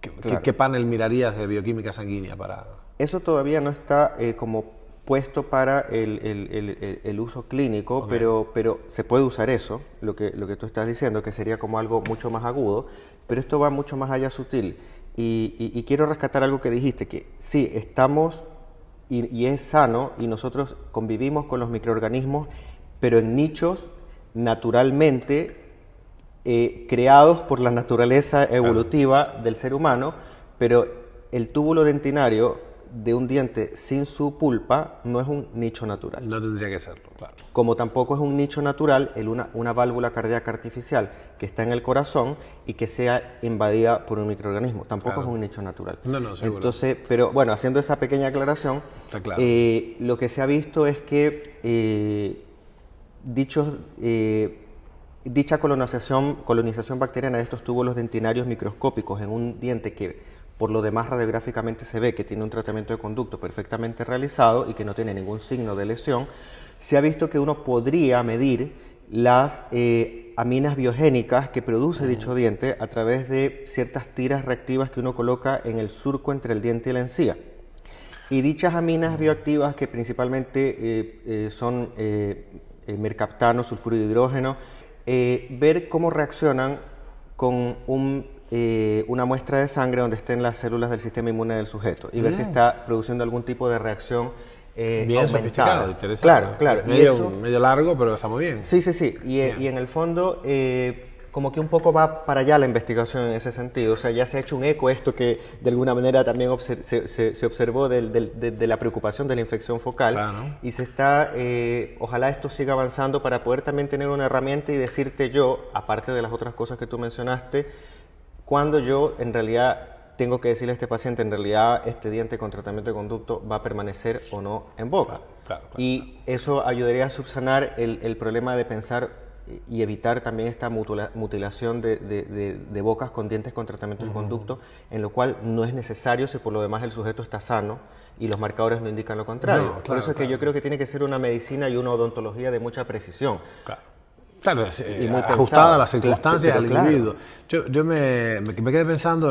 Claro. ¿Qué panel mirarías de bioquímica sanguínea para...? Eso todavía no está como puesto para el uso clínico, Okay. pero se puede usar eso, lo que tú estás diciendo, que sería como algo mucho más agudo, pero esto va mucho más allá sutil. Y quiero rescatar algo que dijiste, que sí, estamos y es sano y nosotros convivimos con los microorganismos, pero en nichos naturalmente creados por la naturaleza evolutiva del ser humano, pero el túbulo dentinario de un diente sin su pulpa no es un nicho natural. No tendría que serlo, claro. Como tampoco es un nicho natural una válvula cardíaca artificial que está en el corazón y que sea invadida por un microorganismo. Tampoco es un nicho natural. No, seguro. Entonces, pero bueno, haciendo esa pequeña aclaración, Está claro. lo que se ha visto es que dicha colonización bacteriana de estos túbulos dentinarios microscópicos en un diente que por lo demás radiográficamente se ve que tiene un tratamiento de conducto perfectamente realizado y que no tiene ningún signo de lesión, se ha visto que uno podría medir las aminas biogénicas que produce dicho diente a través de ciertas tiras reactivas que uno coloca en el surco entre el diente y la encía. Y dichas aminas bioactivas, que principalmente son mercaptano, sulfuro de hidrógeno, ver cómo reaccionan con una muestra de sangre donde estén las células del sistema inmune del sujeto y ver si está produciendo algún tipo de reacción bien sofisticado, interesante. Claro. Medio largo, pero está muy bien. Sí. Y en el fondo, como que un poco va para allá la investigación en ese sentido. O sea, ya se ha hecho un eco esto que de alguna manera también se observó de la preocupación de la infección focal. Claro. Y se está, ojalá esto siga avanzando para poder también tener una herramienta y decirte yo, aparte de las otras cosas que tú mencionaste, cuando yo en realidad tengo que decirle a este paciente, en realidad este diente con tratamiento de conducto va a permanecer o no en boca. Claro. Y eso ayudaría a subsanar el problema de pensar y evitar también esta mutilación de bocas con dientes con tratamiento de conducto, en lo cual no es necesario si por lo demás el sujeto está sano y los marcadores no indican lo contrario. Por eso es que yo creo que tiene que ser una medicina y una odontología de mucha precisión. Claro, y muy ajustada pensado, a las circunstancias al claro. individuo. Yo me quedé pensando,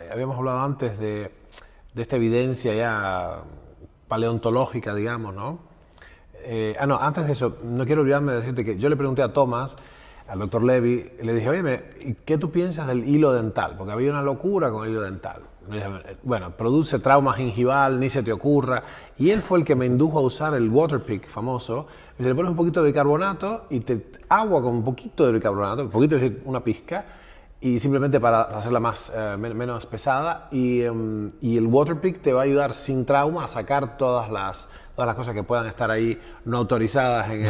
habíamos hablado antes de esta evidencia ya paleontológica, digamos, ¿no? Antes de eso, no quiero olvidarme de decirte que yo le pregunté a Thomas, al doctor Levy, le dije, oye, ¿qué tú piensas del hilo dental? Porque había una locura con el hilo dental. Me dijo, bueno, produce trauma gingival, ni se te ocurra. Y él fue el que me indujo a usar el Waterpik famoso. Y se le pones un poquito de bicarbonato y agua con un poquito de bicarbonato, un poquito, es decir, una pizca, y simplemente para hacerla menos pesada. Y el Waterpik te va a ayudar sin trauma a sacar todas las cosas que puedan estar ahí no autorizadas en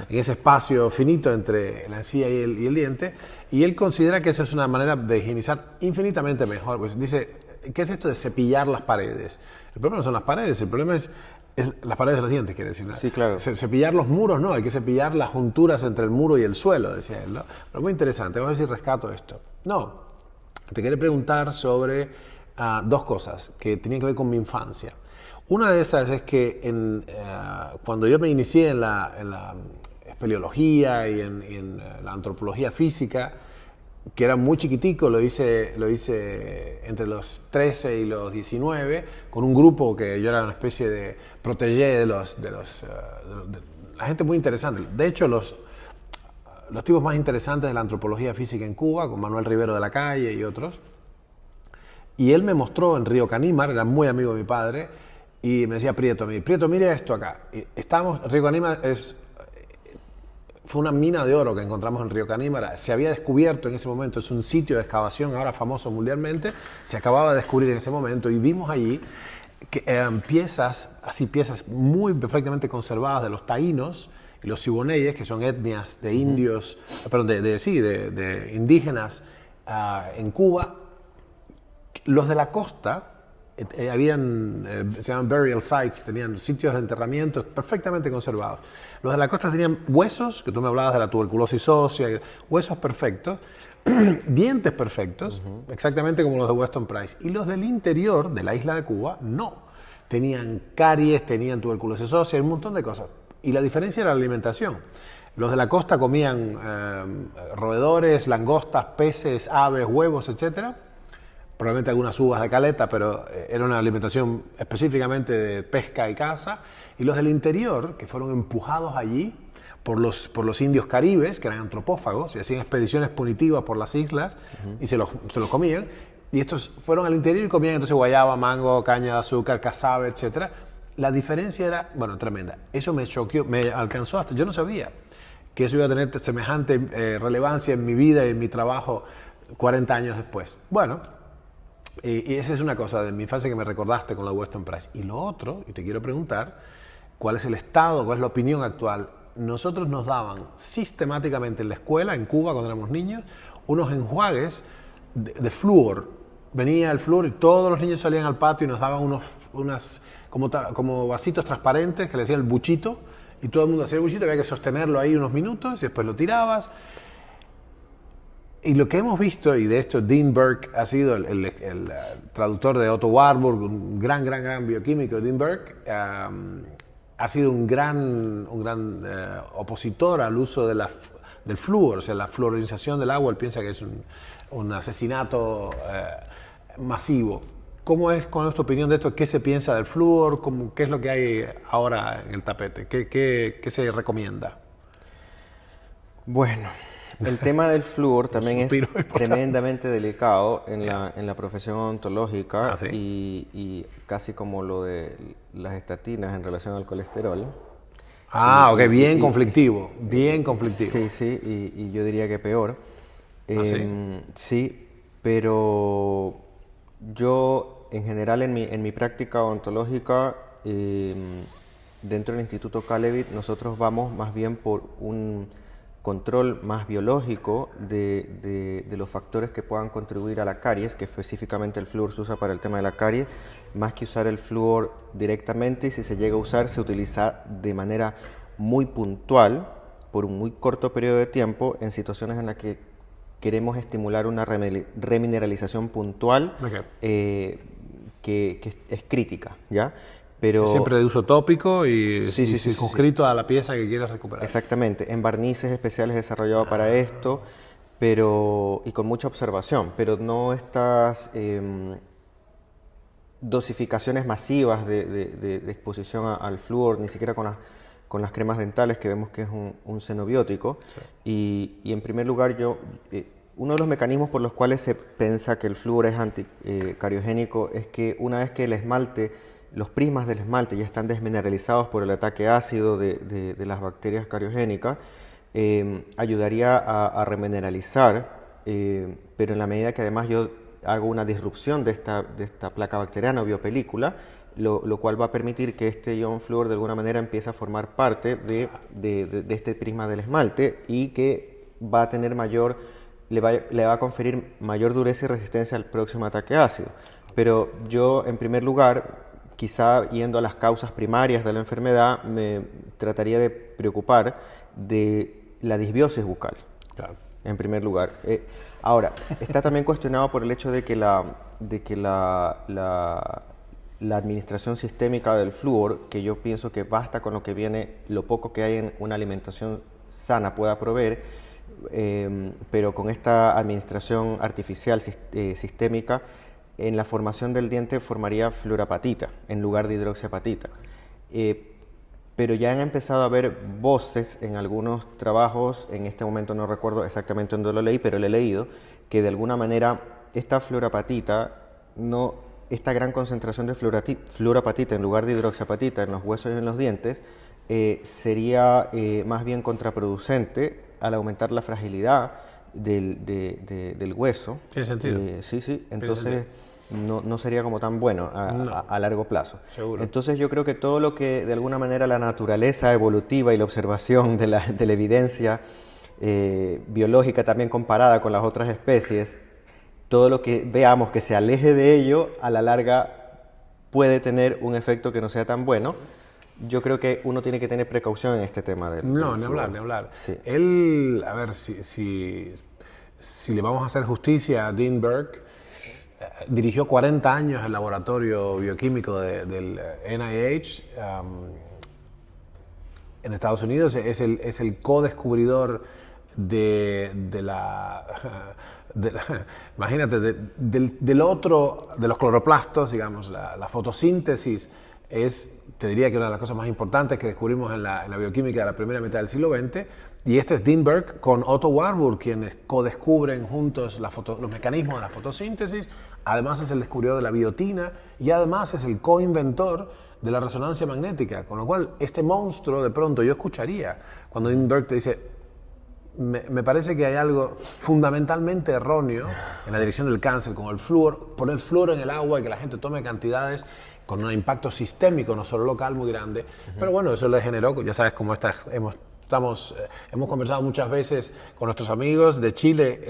ese espacio finito entre la encía y el diente. Y él considera que eso es una manera de higienizar infinitamente mejor. Pues dice, ¿qué es esto de cepillar las paredes? El problema no son las paredes, el problema es las paredes de los dientes, quiere decir. Sí, claro. Cepillar los muros no, hay que cepillar las junturas entre el muro y el suelo, decía él, ¿no? Pero muy interesante, vamos a ver si rescato esto. No, te quería preguntar sobre dos cosas que tenían que ver con mi infancia. Una de esas es que cuando yo me inicié en la espeleología y en la antropología física, que era muy chiquitico, lo hice entre los 13 y los 19, con un grupo que yo era una especie de protégé de la gente muy interesante. De hecho, los tipos más interesantes de la antropología física en Cuba, con Manuel Rivero de la Calle y otros. Y él me mostró en Río Canímar, era muy amigo de mi padre, y me decía Prieto, mire esto acá. Río Canímar fue una mina de oro que encontramos en Río Canímara. Se había descubierto en ese momento, es un sitio de excavación ahora famoso mundialmente, se acababa de descubrir en ese momento y vimos allí piezas muy perfectamente conservadas de los taínos y los siboneyes, que son etnias de indios, perdón, de indígenas en Cuba. Los de la costa se llaman burial sites, tenían sitios de enterramiento perfectamente conservados. Los de la costa tenían huesos, que tú me hablabas de la tuberculosis ósea, huesos perfectos, dientes perfectos, exactamente como los de Weston Price. Y los del interior de la isla de Cuba, no. Tenían caries, tenían tuberculosis ósea, un montón de cosas. Y la diferencia era la alimentación. Los de la costa comían roedores, langostas, peces, aves, huevos, etcétera. Probablemente algunas uvas de caleta, pero era una alimentación específicamente de pesca y caza. Y los del interior, que fueron empujados allí por los indios caribes, que eran antropófagos, y hacían expediciones punitivas por las islas, y se los comían. Y estos fueron al interior y comían entonces guayaba, mango, caña de azúcar, casabe, etc. La diferencia era, bueno, tremenda. Eso me choqueó, me alcanzó hasta... Yo no sabía que eso iba a tener semejante relevancia en mi vida y en mi trabajo 40 años después. Bueno... Y esa es una cosa de mi infancia que me recordaste con la Weston Price. Y lo otro, y te quiero preguntar, ¿cuál es el estado, cuál es la opinión actual? Nosotros nos daban sistemáticamente en la escuela, en Cuba, cuando éramos niños, unos enjuagues de flúor. Venía el flúor y todos los niños salían al patio y nos daban unas como vasitos transparentes que le decían el buchito. Y todo el mundo hacía el buchito, había que sostenerlo ahí unos minutos y después lo tirabas. Y lo que hemos visto, y de hecho Dean Burke ha sido el traductor de Otto Warburg, un gran bioquímico, Dean Burke, ha sido un gran opositor al uso del flúor, o sea, la fluorización del agua. Él piensa que es un asesinato masivo. ¿Cómo es tu opinión de esto? ¿Qué se piensa del flúor? ¿Qué es lo que hay ahora en el tapete? ¿Qué se recomienda? Bueno... El tema del flúor también es tremendamente delicado en la profesión odontológica. ¿Sí? y casi como lo de las estatinas en relación al colesterol. Ok, bien conflictivo. Sí, y yo diría que peor. ¿Sí? Sí, pero yo en general en mi práctica odontológica dentro del Instituto Calevit nosotros vamos más bien por un control más biológico de los factores que puedan contribuir a la caries, que específicamente el flúor se usa para el tema de la caries, más que usar el flúor directamente, y si se llega a usar, se utiliza de manera muy puntual, por un muy corto periodo de tiempo, en situaciones en las que queremos estimular una remineralización puntual que es crítica, ¿ya? Pero, siempre de uso tópico y sí, circunscrito a la pieza que quieres recuperar. Exactamente, en barnices especiales desarrollados para esto, y con mucha observación, pero no estas dosificaciones masivas de exposición al flúor, ni siquiera con las cremas dentales, que vemos que es un xenobiótico. Sí. Y en primer lugar, uno de los mecanismos por los cuales se piensa que el flúor es anticariogénico es que una vez que el esmalte, los prismas del esmalte ya están desmineralizados por el ataque ácido de las bacterias cariogénicas, ayudaría a remineralizar, pero en la medida que además yo hago una disrupción de esta placa bacteriana o biopelícula, lo cual va a permitir que este ion flúor de alguna manera empiece a formar parte de este prisma del esmalte, y que va a tener le va a conferir mayor dureza y resistencia al próximo ataque ácido. Pero yo, en primer lugar, quizá yendo a las causas primarias de la enfermedad, me trataría de preocupar de la disbiosis bucal, claro, en primer lugar. Ahora, está también cuestionado por el hecho de que la administración sistémica del flúor, que yo pienso que basta con lo que viene, lo poco que hay en una alimentación sana pueda proveer, pero con esta administración artificial sistémica, en la formación del diente formaría fluorapatita en lugar de hidroxiapatita. Pero ya han empezado a haber voces en algunos trabajos, en este momento no recuerdo exactamente dónde lo leí, pero lo he leído, que de alguna manera esta fluorapatita, esta gran concentración de fluorapatita en lugar de hidroxiapatita en los huesos y en los dientes, sería más bien contraproducente al aumentar la fragilidad del hueso. ¿Tiene sentido? Sí. Entonces, no sería como tan bueno a largo plazo. Seguro. Entonces yo creo que todo lo que de alguna manera la naturaleza evolutiva y la observación de la evidencia biológica también comparada con las otras especies, todo lo que veamos que se aleje de ello, a la larga puede tener un efecto que no sea tan bueno. Yo creo que uno tiene que tener precaución en este tema del No, ni flúor. hablar, ni hablar. Sí. Él, a ver, si le vamos a hacer justicia a Dean Burke, dirigió 40 años el laboratorio bioquímico del NIH en Estados Unidos. Es el co-descubridor de imagínate, del otro, de los cloroplastos, digamos, la fotosíntesis es, te diría que una de las cosas más importantes que descubrimos en la bioquímica de la primera mitad del siglo XX, y este es Dean Burke con Otto Warburg, quienes co-descubren juntos los mecanismos de la fotosíntesis. Además es el descubridor de la biotina y además es el co-inventor de la resonancia magnética, con lo cual este monstruo de pronto yo escucharía cuando Dean Burke te dice: me parece que hay algo fundamentalmente erróneo en la dirección del cáncer, como el flúor, poner flúor en el agua y que la gente tome cantidades con un impacto sistémico, no solo local, muy grande. Pero bueno, eso le generó, ya sabes cómo hemos conversado muchas veces con nuestros amigos de Chile,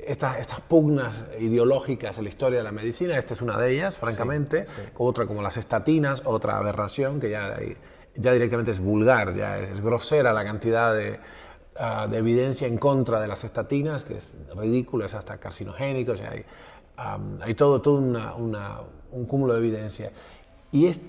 estas pugnas ideológicas en la historia de la medicina. Esta es una de ellas, francamente. Sí. Otra como las estatinas, otra aberración que ya directamente es vulgar, ya es grosera la cantidad de evidencia en contra de las estatinas, que es ridículo, es hasta carcinogénico. O sea, hay todo un cúmulo de evidencia. Y es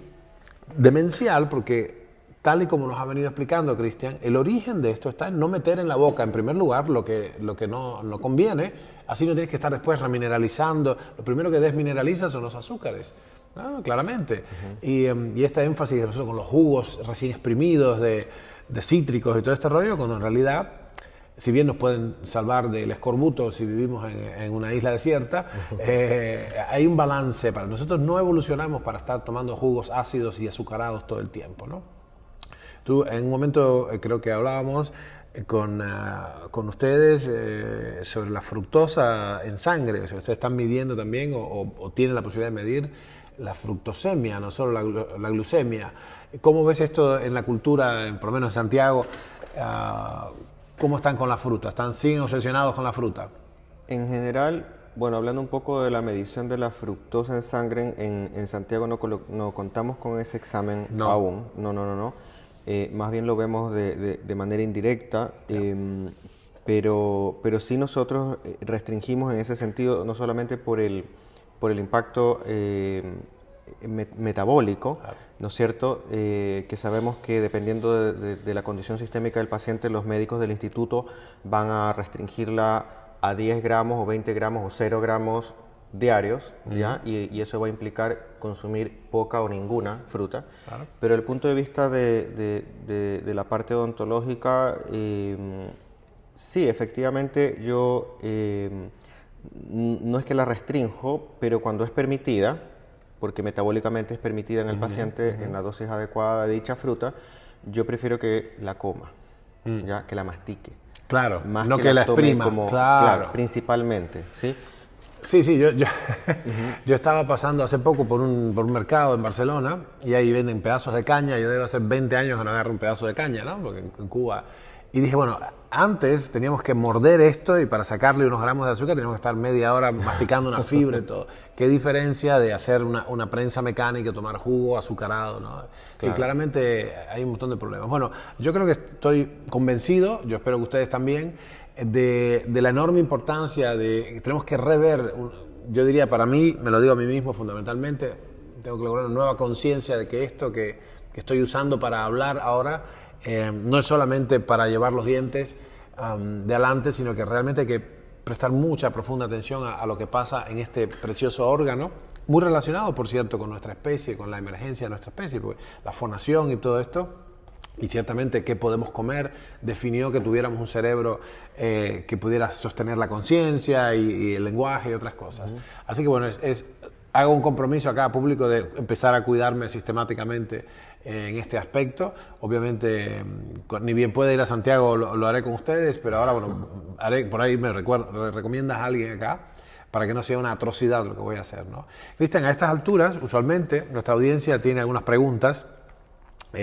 demencial porque, tal y como nos ha venido explicando Cristian, el origen de esto está en no meter en la boca, en primer lugar, lo que no conviene. Así no tienes que estar después remineralizando. Lo primero que desmineraliza son los azúcares. Claramente. Y este énfasis nosotros con los jugos recién exprimidos de cítricos y todo este rollo, cuando en realidad, si bien nos pueden salvar del escorbuto si vivimos en una isla desierta, hay un balance. Para nosotros no evolucionamos para estar tomando jugos ácidos y azucarados todo el tiempo, ¿no? Tú, en un momento creo que hablábamos con ustedes sobre la fructosa en sangre. O sea, ustedes están midiendo también o tienen la posibilidad de medir la fructosemia, no solo la glucemia. ¿Cómo ves esto en la cultura, por lo menos en Santiago? ¿Cómo están con la fruta? ¿Siguen obsesionados con la fruta? En general, bueno, hablando un poco de la medición de la fructosa en sangre, en Santiago no contamos con ese examen aún. No. Más bien lo vemos de manera indirecta, pero sí nosotros restringimos en ese sentido, no solamente por el impacto metabólico, claro, ¿no es cierto? Que sabemos que dependiendo de la condición sistémica del paciente, los médicos del instituto van a restringirla a 10 gramos o 20 gramos o 0 gramos diarios, ¿ya? Y eso va a implicar consumir poca o ninguna fruta. Claro. Pero desde el punto de vista de la parte odontológica, sí, efectivamente yo no es que la restrinjo, pero cuando es permitida, porque metabólicamente es permitida en el paciente en la dosis adecuada de dicha fruta, yo prefiero que la coma, ¿ya? Que la mastique. Claro, más no que la exprima, claro, principalmente, ¿sí? Sí, yo estaba pasando hace poco por un mercado en Barcelona y ahí venden pedazos de caña. Yo debo hacer 20 años que no agarro un pedazo de caña, ¿no? Porque en Cuba... Y dije, bueno, antes teníamos que morder esto y para sacarle unos gramos de azúcar teníamos que estar media hora masticando una fibra y todo. ¿Qué diferencia de hacer una prensa mecánica, tomar jugo azucarado, ¿no? Claro. Sí, claramente hay un montón de problemas. Bueno, yo creo que estoy convencido, yo espero que ustedes también, de la enorme importancia de... Tenemos que rever, yo diría para mí, me lo digo a mí mismo fundamentalmente, tengo que lograr una nueva conciencia de que esto que estoy usando para hablar ahora no es solamente para llevar los dientes de adelante, sino que realmente hay que prestar mucha, profunda atención a lo que pasa en este precioso órgano, muy relacionado, por cierto, con nuestra especie, con la emergencia de nuestra especie, porque la fonación y todo esto, y ciertamente qué podemos comer, definió que tuviéramos un cerebro que pudiera sostener la conciencia y el lenguaje y otras cosas. Así que bueno, hago un compromiso acá público de empezar a cuidarme sistemáticamente en este aspecto. Obviamente, ni bien pueda ir a Santiago, lo haré con ustedes, pero ahora, bueno, por ahí me recomiendas a alguien acá para que no sea una atrocidad lo que voy a hacer, ¿no? Cristian, a estas alturas, usualmente, nuestra audiencia tiene algunas preguntas.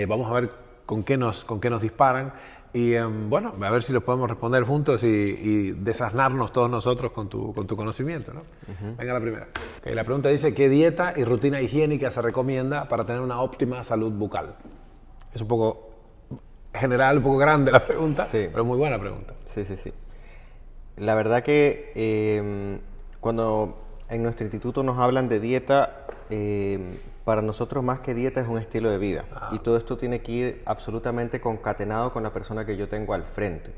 Vamos a ver con qué nos disparan. Y bueno, a ver si los podemos responder juntos y desasnarnos todos nosotros con tu conocimiento, ¿no? Venga la primera. Okay, la pregunta dice, ¿qué dieta y rutina higiénica se recomienda para tener una óptima salud bucal? Es un poco general, un poco grande la pregunta, sí, pero muy buena pregunta. Sí. La verdad que cuando en nuestro instituto nos hablan de dieta, para nosotros más que dieta es un estilo de vida. Y todo esto tiene que ir absolutamente concatenado con la persona que yo tengo al frente.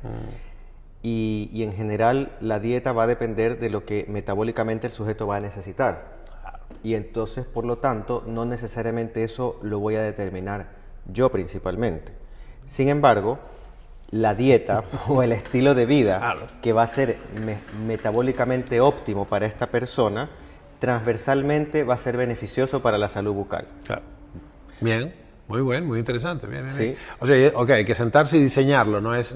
Y en general la dieta va a depender de lo que metabólicamente el sujeto va a necesitar. Y entonces, por lo tanto, no necesariamente eso lo voy a determinar yo principalmente. Sin embargo, la dieta o el estilo de vida que va a ser metabólicamente óptimo para esta persona, transversalmente va a ser beneficioso para la salud bucal. Claro. Bien, muy bien, muy interesante. Bien. Sí. O sea, okay, hay que sentarse y diseñarlo, no es.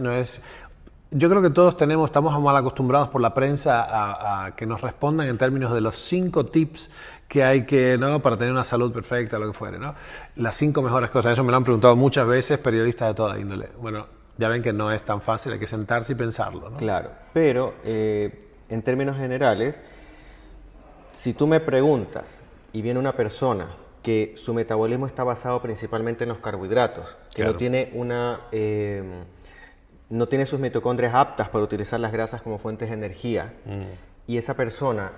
Yo creo que todos estamos mal acostumbrados por la prensa a que nos respondan en términos de los 5 tips que hay que, ¿no?, para tener una salud perfecta, lo que fuere, ¿no? Las 5 mejores cosas. Eso me lo han preguntado muchas veces periodistas de toda índole. Bueno, ya ven que no es tan fácil, hay que sentarse y pensarlo, ¿no? Claro, pero en términos generales, si tú me preguntas y viene una persona que su metabolismo está basado principalmente en los carbohidratos, que claro, no tiene sus mitocondrias aptas para utilizar las grasas como fuentes de energía, y esa persona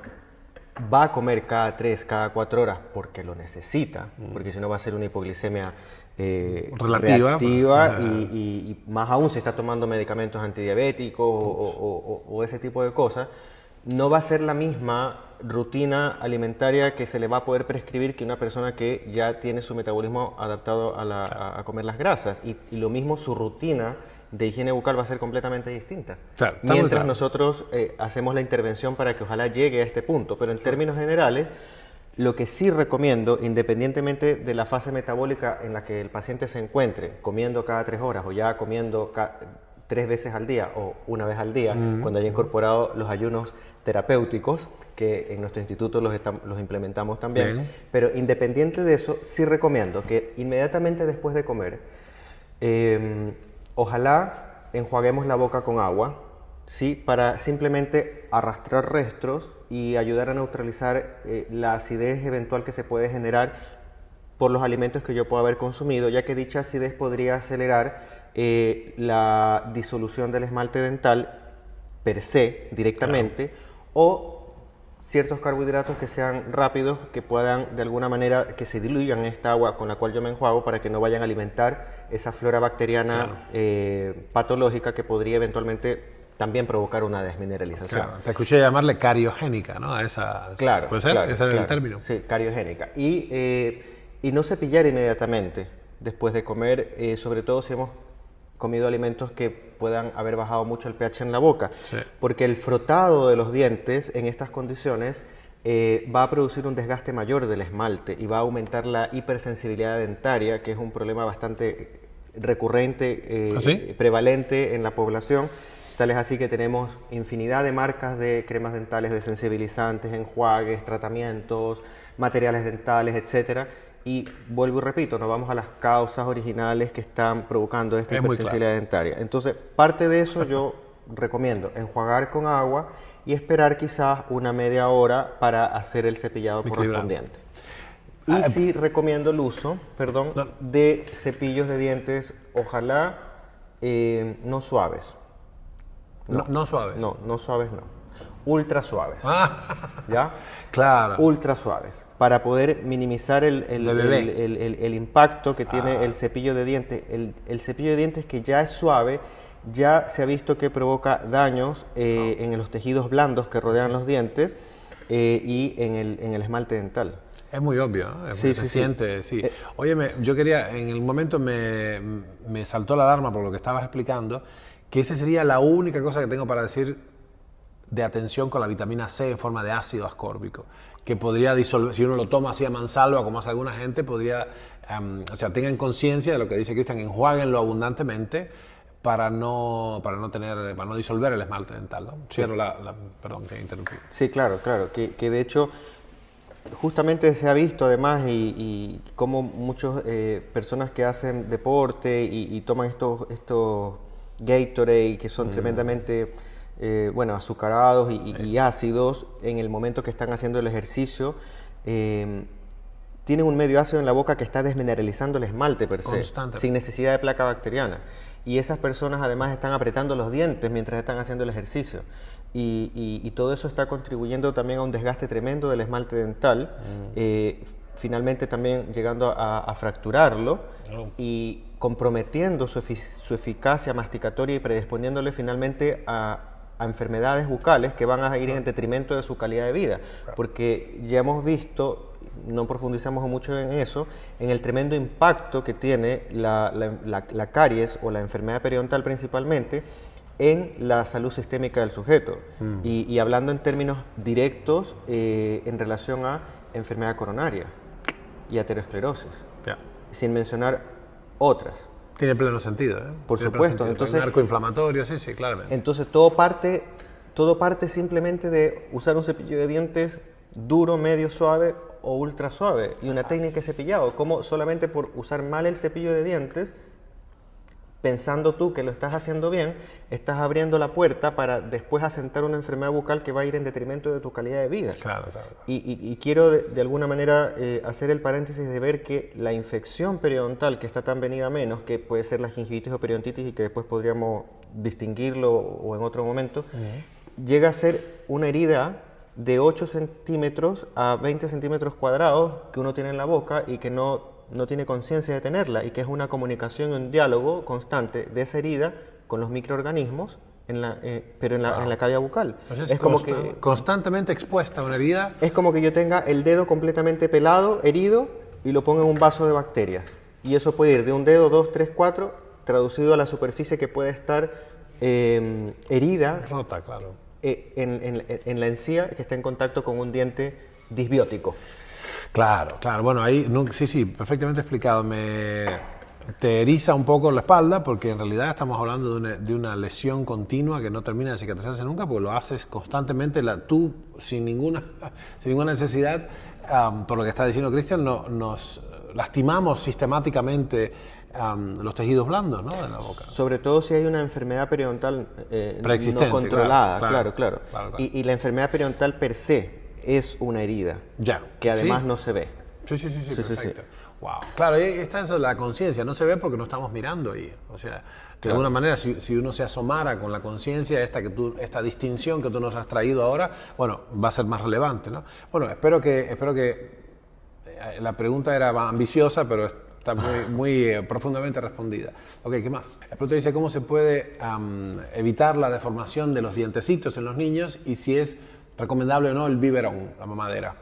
va a comer cada 3, cada 4 horas porque lo necesita, porque si no va a ser una hipoglicemia reactiva y más aún si está tomando medicamentos antidiabéticos o ese tipo de cosas, no va a ser la misma rutina alimentaria que se le va a poder prescribir que una persona que ya tiene su metabolismo adaptado a comer las grasas, y lo mismo su rutina de higiene bucal va a ser completamente distinta. Claro, mientras nosotros hacemos la intervención para que ojalá llegue a este punto. Pero en términos generales, lo que sí recomiendo, independientemente de la fase metabólica en la que el paciente se encuentre, comiendo cada 3 horas o ya comiendo 3 veces al día o una vez al día, cuando haya incorporado los ayunos terapéuticos, que en nuestro instituto los implementamos también. Bien. Pero independiente de eso, sí recomiendo que inmediatamente después de comer, ojalá enjuaguemos la boca con agua, ¿sí?, para simplemente arrastrar restos y ayudar a neutralizar la acidez eventual que se puede generar por los alimentos que yo pueda haber consumido, ya que dicha acidez podría acelerar la disolución del esmalte dental per se, directamente, claro, o ciertos carbohidratos que sean rápidos, que puedan de alguna manera que se diluyan en esta agua con la cual yo me enjuago, para que no vayan a alimentar esa flora bacteriana, claro, patológica, que podría eventualmente también provocar una desmineralización. Claro, te escuché llamarle cariogénica, ¿no? A esa, claro, ¿puede ser? Claro, ese era el término. Sí, cariogénica. Y no cepillar inmediatamente después de comer, sobre todo si hemos comido alimentos que puedan haber bajado mucho el pH en la boca, sí, porque el frotado de los dientes en estas condiciones va a producir un desgaste mayor del esmalte y va a aumentar la hipersensibilidad dentaria, que es un problema bastante recurrente, ¿sí?, prevalente en la población. Tal es así que tenemos infinidad de marcas de cremas dentales desensibilizantes, enjuagues, tratamientos, materiales dentales, etcétera. Y vuelvo y repito, nos vamos a las causas originales que están provocando esta hipersensibilidad dentaria. Entonces, parte de eso yo recomiendo enjuagar con agua y esperar quizás una media hora para hacer el cepillado correspondiente. Y sí recomiendo el uso, de cepillos de dientes, ojalá no suaves. No suaves. No suaves no. Ultra suaves. ¿Ya? Claro. Ultra suaves. Para poder minimizar el impacto que tiene el cepillo de dientes. El cepillo de dientes que ya es suave, ya se ha visto que provoca daños en los tejidos blandos que rodean los dientes y en el esmalte dental. Es muy obvio, ¿no? Se siente, sí. Óyeme, yo quería, en el momento me saltó la alarma por lo que estabas explicando, que esa sería la única cosa que tengo para decir de atención con la vitamina C en forma de ácido ascórbico, que podría disolver, si uno lo toma así a mansalva, como hace alguna gente, podría, o sea, tengan conciencia de lo que dice Cristian, enjuáguenlo abundantemente, para no disolver el esmalte dental, ¿no? Cierro perdón, te interrumpí. Sí, claro, que de hecho justamente se ha visto además y como muchas personas que hacen deporte y toman estos Gatorade que son tremendamente azucarados y ácidos en el momento que están haciendo el ejercicio, tienen un medio ácido en la boca que está desmineralizando el esmalte per se, sin necesidad de placa bacteriana. Y esas personas además están apretando los dientes mientras están haciendo el ejercicio. Y todo eso está contribuyendo también a un desgaste tremendo del esmalte dental, finalmente también llegando a fracturarlo y comprometiendo su eficacia masticatoria y predisponiéndole finalmente a enfermedades bucales que van a ir en detrimento de su calidad de vida. Porque ya hemos visto, no profundizamos mucho en eso, en el tremendo impacto que tiene la caries o la enfermedad periodontal principalmente en la salud sistémica del sujeto. Y hablando en términos directos en relación a enfermedad coronaria y aterosclerosis, sin mencionar otras. Tiene pleno sentido, ¿eh? Por supuesto. Entonces, narcoinflamatorio, sí, claramente. Entonces todo parte simplemente de usar un cepillo de dientes duro, medio, suave o ultra suave, y una técnica de cepillado, como solamente por usar mal el cepillo de dientes, pensando tú que lo estás haciendo bien, estás abriendo la puerta para después asentar una enfermedad bucal que va a ir en detrimento de tu calidad de vida. Claro. Y quiero de alguna manera hacer el paréntesis de ver que la infección periodontal, que está tan venida menos, que puede ser la gingivitis o periodontitis y que después podríamos distinguirlo o en otro momento, llega a ser una herida de 8 centímetros a 20 centímetros cuadrados que uno tiene en la boca y que no tiene conciencia de tenerla, y que es una comunicación y un diálogo constante de esa herida con los microorganismos, pero en la cavidad bucal. Entonces, es como que constantemente expuesta a una herida. Es como que yo tenga el dedo completamente pelado, herido, y lo ponga en un vaso de bacterias. Y eso puede ir de un dedo, 2, 3, 4, traducido a la superficie que puede estar herida. Rota, claro. En la encía, que está en contacto con un diente disbiótico. Claro. Bueno, ahí sí, perfectamente explicado. Te eriza un poco la espalda porque en realidad estamos hablando de una lesión continua que no termina de cicatrizarse nunca, porque lo haces constantemente, tú sin ninguna necesidad, por lo que está diciendo Cristian, nos lastimamos sistemáticamente los tejidos blandos, ¿no?, de la boca. Sobre todo si hay una enfermedad periodontal preexistente, no controlada, claro. Y la enfermedad periodontal per se es una herida, que además no se ve. Sí, perfecto. Wow. Claro, ahí está eso, la conciencia, no se ve porque no estamos mirando ahí. O sea, de alguna manera, si uno se asomara con la conciencia, esta distinción que tú nos has traído ahora, bueno, va a ser más relevante, ¿no? Bueno, espero que la pregunta era ambiciosa, pero está muy profundamente respondida. Ok, ¿qué más? La pregunta dice cómo se puede evitar la deformación de los dientecitos en los niños y si es recomendable o no el biberón, la mamadera.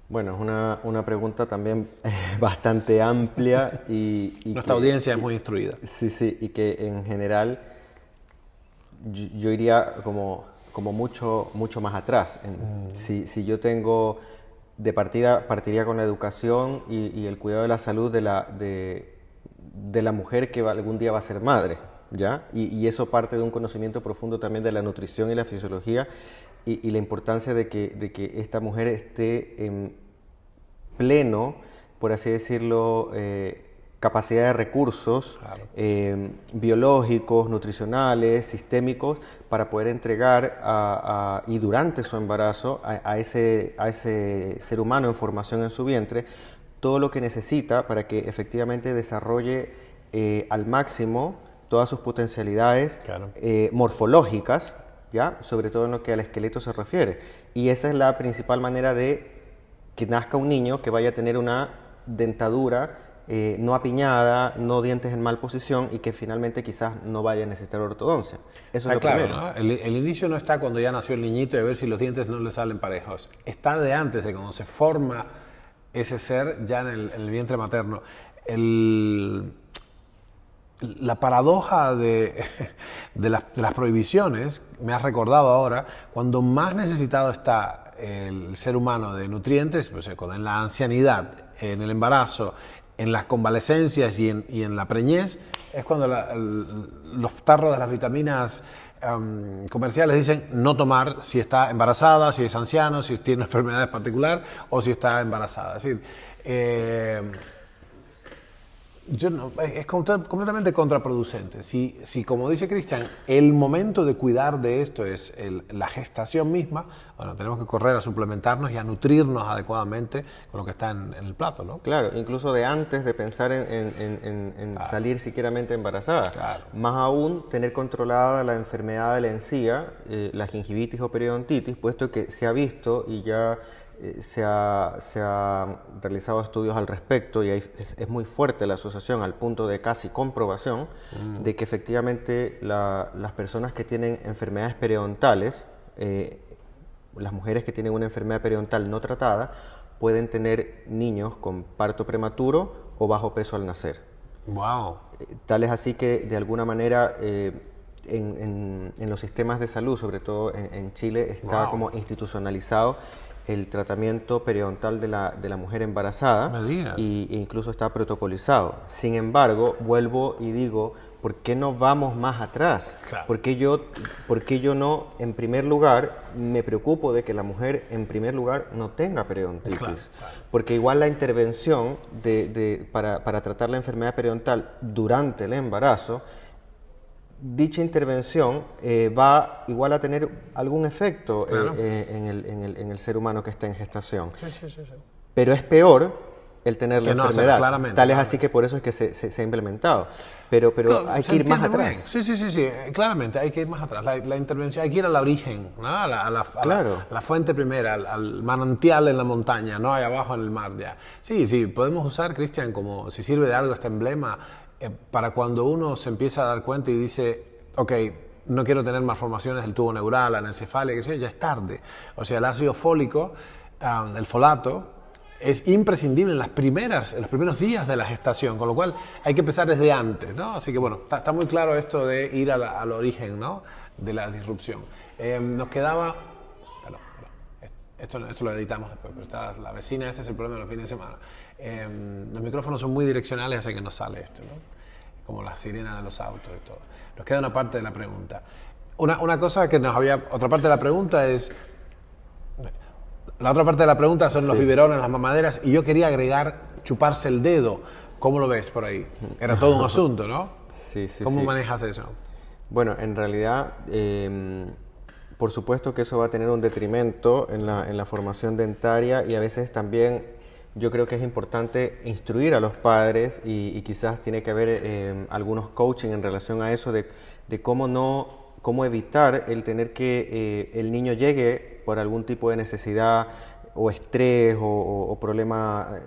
Bueno, es una pregunta también bastante amplia y nuestra audiencia es muy instruida. Sí, y que en general yo iría como mucho más atrás. Si yo tengo de partiría con la educación y el cuidado de la salud de la mujer que algún día va a ser madre, ¿ya? Y eso parte de un conocimiento profundo también de la nutrición y la fisiología y la importancia de que esta mujer esté en pleno, por así decirlo, capacidad de recursos biológicos, nutricionales, sistémicos, para poder entregar y durante su embarazo a ese ser humano en formación en su vientre todo lo que necesita para que efectivamente desarrolle al máximo todas sus potencialidades morfológicas, ¿ya? Sobre todo en lo que al esqueleto se refiere. Y esa es la principal manera de que nazca un niño que vaya a tener una dentadura no apiñada, no dientes en mal posición y que finalmente quizás no vaya a necesitar ortodoncia. Eso es lo primero, ¿no? El inicio no está cuando ya nació el niñito y a ver si los dientes no le salen parejos. Está de antes, de cuando se forma ese ser ya en el vientre materno. La paradoja de las prohibiciones, me has recordado ahora, cuando más necesitado está el ser humano de nutrientes, pues en la ancianidad, en el embarazo, en las convalecencias y en la preñez, es cuando los tarros de las vitaminas comerciales dicen no tomar si está embarazada, si es anciano, si tiene enfermedades particulares o si está embarazada. Es decir, es completamente contraproducente. Si, como dice Cristian, el momento de cuidar de esto es la gestación misma, bueno, tenemos que correr a suplementarnos y a nutrirnos adecuadamente con lo que está en el plato, ¿no? Claro, incluso de antes de pensar en salir siquieramente embarazada. Claro. Más aún, tener controlada la enfermedad de la encía, la gingivitis o periodontitis, puesto que se ha visto y ya se ha realizado estudios al respecto y es muy fuerte la asociación al punto de casi comprobación de que efectivamente las personas que tienen enfermedades periodontales, las mujeres que tienen una enfermedad periodontal no tratada, pueden tener niños con parto prematuro o bajo peso al nacer. Wow. Tal es así que de alguna manera en los sistemas de salud, sobre todo en Chile, está como institucionalizado el tratamiento periodontal de la mujer embarazada e incluso está protocolizado. Sin embargo, vuelvo y digo, ¿por qué no vamos más atrás? Claro. ¿Por qué yo no, en primer lugar, me preocupo de que la mujer, en primer lugar, no tenga periodontitis? Claro, claro. Porque igual la intervención para tratar la enfermedad periodontal durante el embarazo, dicha intervención va igual a tener algún efecto Claro. en el ser humano que está en gestación. Sí. Pero es peor el tener la Que no enfermedad. hacerlo, claramente, Tal es claramente. así que por eso es que se ha implementado. Pero Claro, hay se que ir más entiende muy atrás. bien. Sí, claramente hay que ir más atrás. La intervención, hay que ir al origen, ¿no? a la fuente primera, al manantial en la montaña, no ahí abajo en el mar ya. Sí, podemos usar, Cristian, como si sirve de algo este emblema, para cuando uno se empieza a dar cuenta y dice, ok, no quiero tener malformaciones del tubo neural, anencefalia, que sea, ya es tarde. O sea, el ácido fólico, el folato, es imprescindible en los primeros días de la gestación, con lo cual hay que empezar desde antes, ¿no? Así que bueno, está muy claro esto de ir al origen, ¿no? De la disrupción. Nos quedaba... Perdón. Esto lo editamos después, pero está la vecina, este es el problema de los fines de semana. Los micrófonos son muy direccionales, así que no sale esto, ¿no? Como la sirena de los autos y todo. Nos queda una parte de la pregunta. Una cosa que otra parte de la pregunta es... La otra parte de la pregunta son los biberones, las mamaderas, y yo quería agregar chuparse el dedo. ¿Cómo lo ves por ahí? Era todo un asunto, ¿no? Sí. ¿Cómo manejas eso? Bueno, en realidad, por supuesto que eso va a tener un detrimento en la formación dentaria y a veces también yo creo que es importante instruir a los padres y quizás tiene que haber algunos coaching en relación a eso de cómo evitar el tener que el niño llegue por algún tipo de necesidad o estrés o problema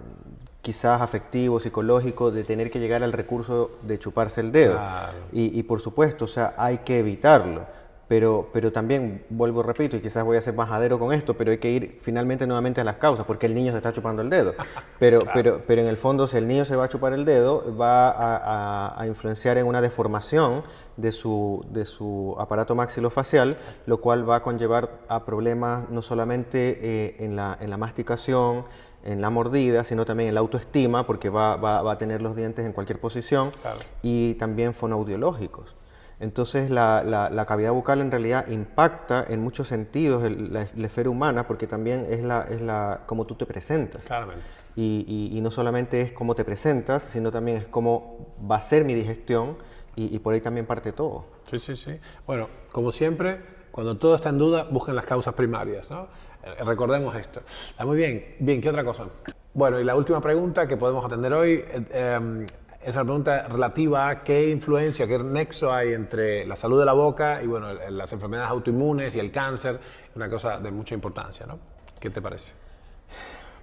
quizás afectivo, psicológico, de tener que llegar al recurso de chuparse el dedo. Claro. Y por supuesto, o sea, hay que evitarlo. Pero también, vuelvo y repito, y quizás voy a ser majadero con esto, pero hay que ir finalmente nuevamente a las causas, porque el niño se está chupando el dedo. Pero en el fondo, si el niño se va a chupar el dedo, va a influenciar en una deformación de su aparato maxilofacial, lo cual va a conllevar a problemas no solamente en la masticación, en la mordida, sino también en la autoestima, porque va a tener los dientes en cualquier posición, Claro. y también fonoaudiológicos. Entonces la cavidad bucal en realidad impacta en muchos sentidos la esfera humana, porque también es cómo tú te presentas. Claramente. Y no solamente es cómo te presentas, sino también es cómo va a ser mi digestión, y por ahí también parte todo. Sí. Bueno, como siempre, cuando todo está en duda, busquen las causas primarias, ¿no? Recordemos esto. Está muy bien. Bien, ¿qué otra cosa? Bueno, y la última pregunta que podemos atender hoy es la pregunta relativa a qué influencia, qué nexo hay entre la salud de la boca y bueno, las enfermedades autoinmunes y el cáncer, una cosa de mucha importancia, ¿no? ¿Qué te parece?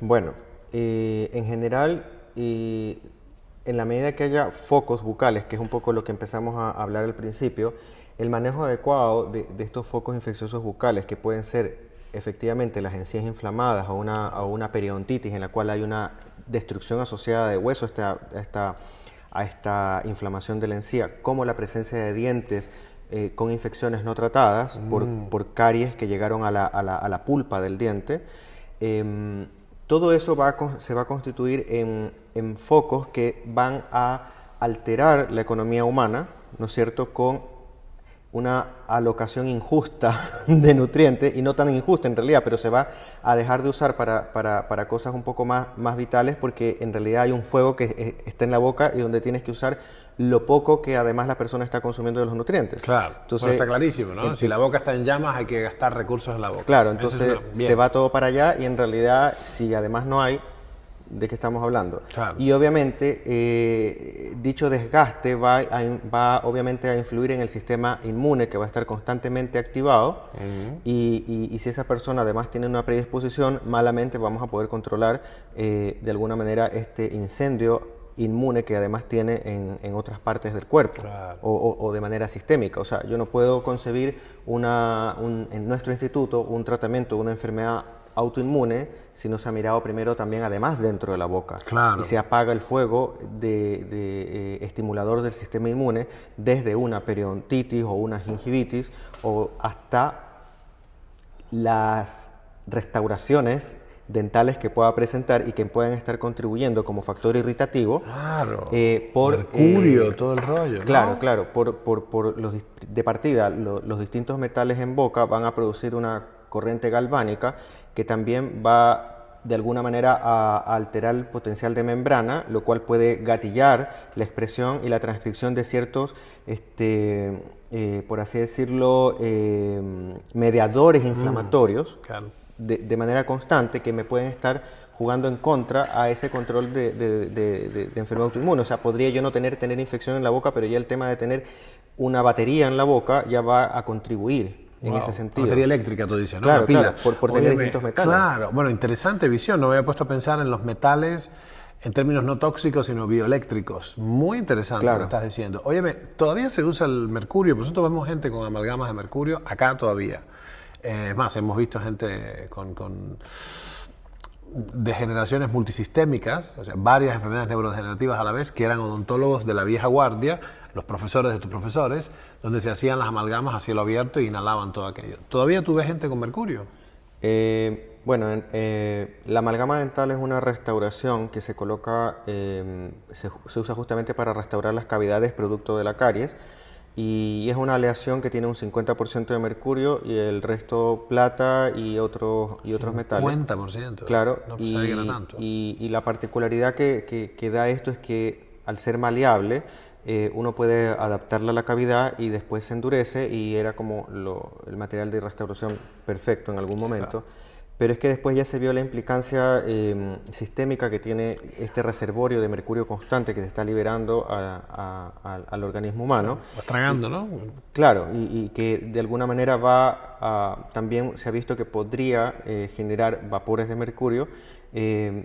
Bueno, en general, en la medida que haya focos bucales, que es un poco lo que empezamos a hablar al principio, el manejo adecuado de estos focos infecciosos bucales, que pueden ser efectivamente las encías inflamadas o una periodontitis en la cual hay una destrucción asociada de hueso a esta inflamación de la encía, como la presencia de dientes con infecciones no tratadas por caries que llegaron a la pulpa del diente. Todo eso se va a constituir en focos que van a alterar la economía humana, ¿no es cierto?, con una alocación injusta de nutrientes, y no tan injusta en realidad, pero se va a dejar de usar para cosas un poco más vitales, porque en realidad hay un fuego que está en la boca y donde tienes que usar lo poco que además la persona está consumiendo de los nutrientes. Claro, entonces, bueno, está clarísimo, ¿no? Si la boca está en llamas hay que gastar recursos en la boca. Claro, entonces se va todo para allá, y en realidad si además no hay, ¿de qué estamos hablando? Claro. Y obviamente dicho desgaste va obviamente a influir en el sistema inmune, que va a estar constantemente activado, y si esa persona además tiene una predisposición, malamente vamos a poder controlar de alguna manera este incendio inmune que además tiene en otras partes del cuerpo, claro, o de manera sistémica. O sea, yo no puedo concebir en nuestro instituto un tratamiento de una enfermedad autoinmune si no se ha mirado primero también además dentro de la boca, claro, y se apaga el fuego estimulador del sistema inmune desde una periodontitis o una gingivitis o hasta las restauraciones dentales que pueda presentar y que puedan estar contribuyendo como factor irritativo. Claro, por mercurio, todo el rollo, claro, ¿no? Claro, de partida los distintos metales en boca van a producir una corriente galvánica que también va de alguna manera a alterar el potencial de membrana, lo cual puede gatillar la expresión y la transcripción de ciertos, por así decirlo, mediadores inflamatorios, Claro, de manera constante, que me pueden estar jugando en contra a ese control de enfermedad autoinmune. O sea, podría yo no tener infección en la boca, pero ya el tema de tener una batería en la boca ya va a contribuir en ese sentido. Batería eléctrica, tú dices, ¿no? Claro, Una pila. claro, por tener distintos metales. Claro, bueno, interesante visión. No me había puesto a pensar en los metales en términos no tóxicos, sino bioeléctricos. Muy interesante lo que estás diciendo. Óyeme, todavía se usa el mercurio, por nosotros vemos gente con amalgamas de mercurio acá todavía. Es más, hemos visto gente con degeneraciones multisistémicas, o sea, varias enfermedades neurodegenerativas a la vez, que eran odontólogos de la vieja guardia, los profesores de tus profesores, donde se hacían las amalgamas a cielo abierto y inhalaban todo aquello. ¿Todavía tú ves gente con mercurio? Bueno, la amalgama dental es una restauración que se coloca, se usa justamente para restaurar las cavidades producto de la caries, y es una aleación que tiene un 50% de mercurio y el resto plata y otros metales. 50%. Claro, no pensaba que era tanto. Y la particularidad que da esto es que al ser maleable, uno puede adaptarla a la cavidad y después se endurece, y era como el material de restauración perfecto en algún momento. Claro. Pero es que después ya se vio la implicancia sistémica que tiene este reservorio de mercurio constante que se está liberando al organismo humano. Vas tragando, ¿no? Claro, y que de alguna manera también se ha visto que podría generar vapores de mercurio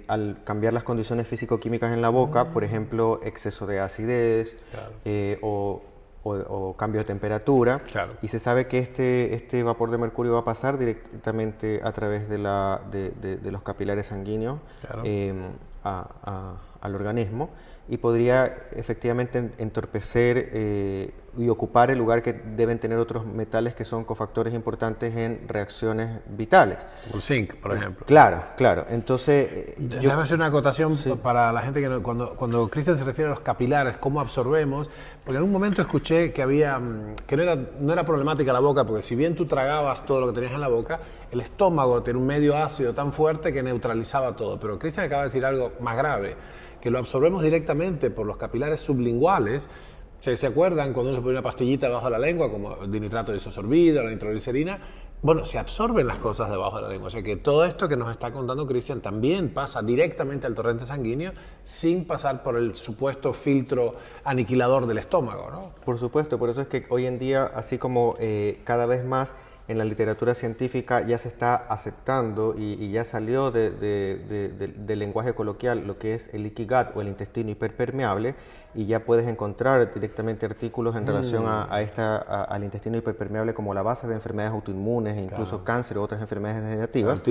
al cambiar las condiciones físico-químicas en la boca, por ejemplo, exceso de acidez, claro, o cambio de temperatura, claro. Y se sabe que este vapor de mercurio va a pasar directamente a través de los capilares sanguíneos, claro, al organismo, y podría efectivamente entorpecer y ocupar el lugar que deben tener otros metales que son cofactores importantes en reacciones vitales. El zinc, por ejemplo. Claro, claro. Entonces, déjame hacer una acotación para la gente que cuando Cristian se refiere a los capilares, cómo absorbemos, porque en un momento escuché que no era problemática la boca, porque si bien tú tragabas todo lo que tenías en la boca, el estómago tenía un medio ácido tan fuerte que neutralizaba todo. Pero Cristian acaba de decir algo más grave, que lo absorbemos directamente por los capilares sublinguales. ¿Se acuerdan cuando uno se pone una pastillita debajo de la lengua, como el dinitrato disolvido, la nitroglicerina? Bueno, se absorben las cosas debajo de la lengua. O sea que todo esto que nos está contando Cristian también pasa directamente al torrente sanguíneo sin pasar por el supuesto filtro aniquilador del estómago, ¿no? Por supuesto, por eso es que hoy en día, así como cada vez más en la literatura científica ya se está aceptando y ya salió del lenguaje coloquial lo que es el leaky gut o el intestino hiperpermeable, y ya puedes encontrar directamente artículos en relación al intestino hiperpermeable como la base de enfermedades autoinmunes e incluso cáncer o otras enfermedades degenerativas.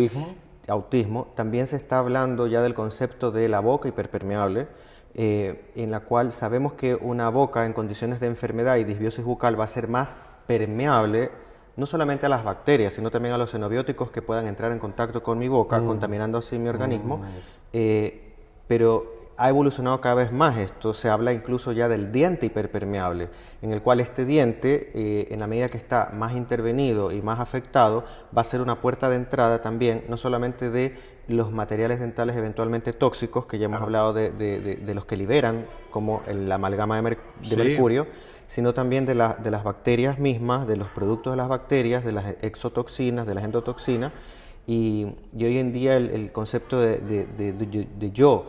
Autismo. También se está hablando ya del concepto de la boca hiperpermeable, en la cual sabemos que una boca en condiciones de enfermedad y disbiosis bucal va a ser más permeable no solamente a las bacterias, sino también a los xenobióticos que puedan entrar en contacto con mi boca, contaminando así mi organismo, pero ha evolucionado cada vez más esto, se habla incluso ya del diente hiperpermeable, en el cual este diente, en la medida que está más intervenido y más afectado, va a ser una puerta de entrada también, no solamente de los materiales dentales eventualmente tóxicos, que ya hemos hablado de los que liberan, como la amalgama de mercurio, sino también de las bacterias mismas, de los productos de las bacterias, de las exotoxinas, de las endotoxinas, y hoy en día el concepto de yo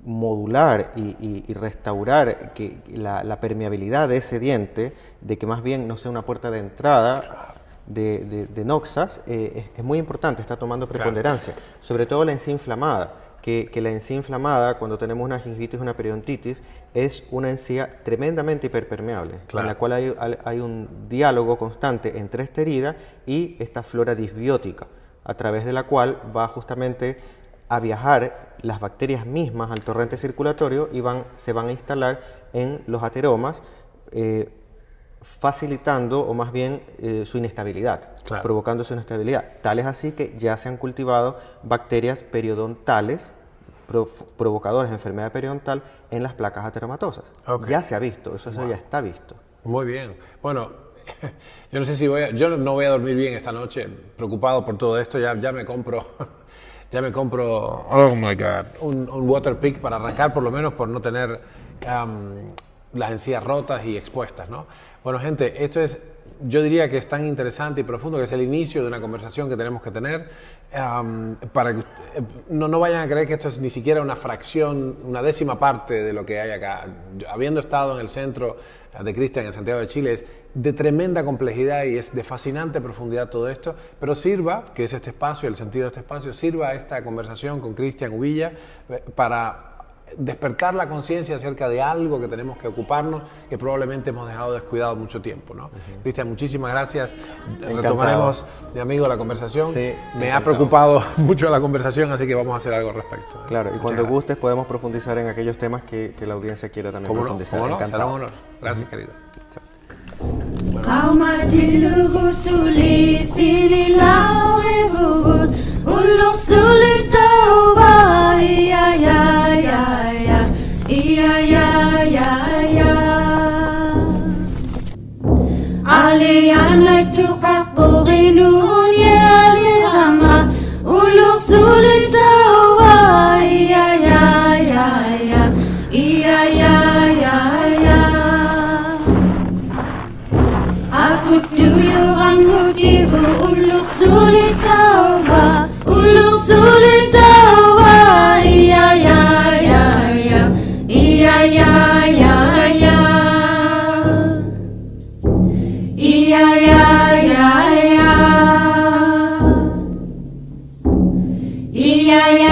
modular y restaurar la permeabilidad de ese diente, de que más bien no sea una puerta de entrada de noxas, es muy importante, está tomando preponderancia. Claro. Sobre todo la encía inflamada, que la encía inflamada, cuando tenemos una gingivitis o una periodontitis, es una encía tremendamente hiperpermeable, claro, en la cual hay un diálogo constante entre esta herida y esta flora disbiótica, a través de la cual va justamente a viajar las bacterias mismas al torrente circulatorio y se van a instalar en los ateromas, facilitando o más bien su inestabilidad, claro, provocando su inestabilidad. Tal es así que ya se han cultivado bacterias periodontales provocadoras de enfermedad periodontal en las placas ateromatosas. Okay. Ya se ha visto, eso ya está visto. Muy bien. Bueno, yo no sé si yo no voy a dormir bien esta noche, preocupado por todo esto, ya me compro... Ya me compro, oh my God, un Waterpik para arrancar, por lo menos por no tener las encías rotas y expuestas, ¿no? Bueno, gente, esto es, yo diría que es tan interesante y profundo que es el inicio de una conversación que tenemos que tener para que no vayan a creer que esto es ni siquiera una fracción, una décima parte de lo que hay acá. Habiendo estado en el centro de Cristian en Santiago de Chile, es de tremenda complejidad y es de fascinante profundidad todo esto, pero sirva, que es este espacio, el sentido de este espacio, sirva esta conversación con Cristian Uvilla para despertar la conciencia acerca de algo que tenemos que ocuparnos, que probablemente hemos dejado descuidado mucho tiempo, ¿no? Cristian, muchísimas gracias. Encantado. Retomaremos, mi amigo, la conversación. Sí, me ha preocupado mucho la conversación, así que vamos a hacer algo al respecto. Claro, y cuando gustes podemos profundizar en aquellos temas que la audiencia quiera también profundizar. ¿Cómo no? Será un honor. Gracias, querido. Yeah.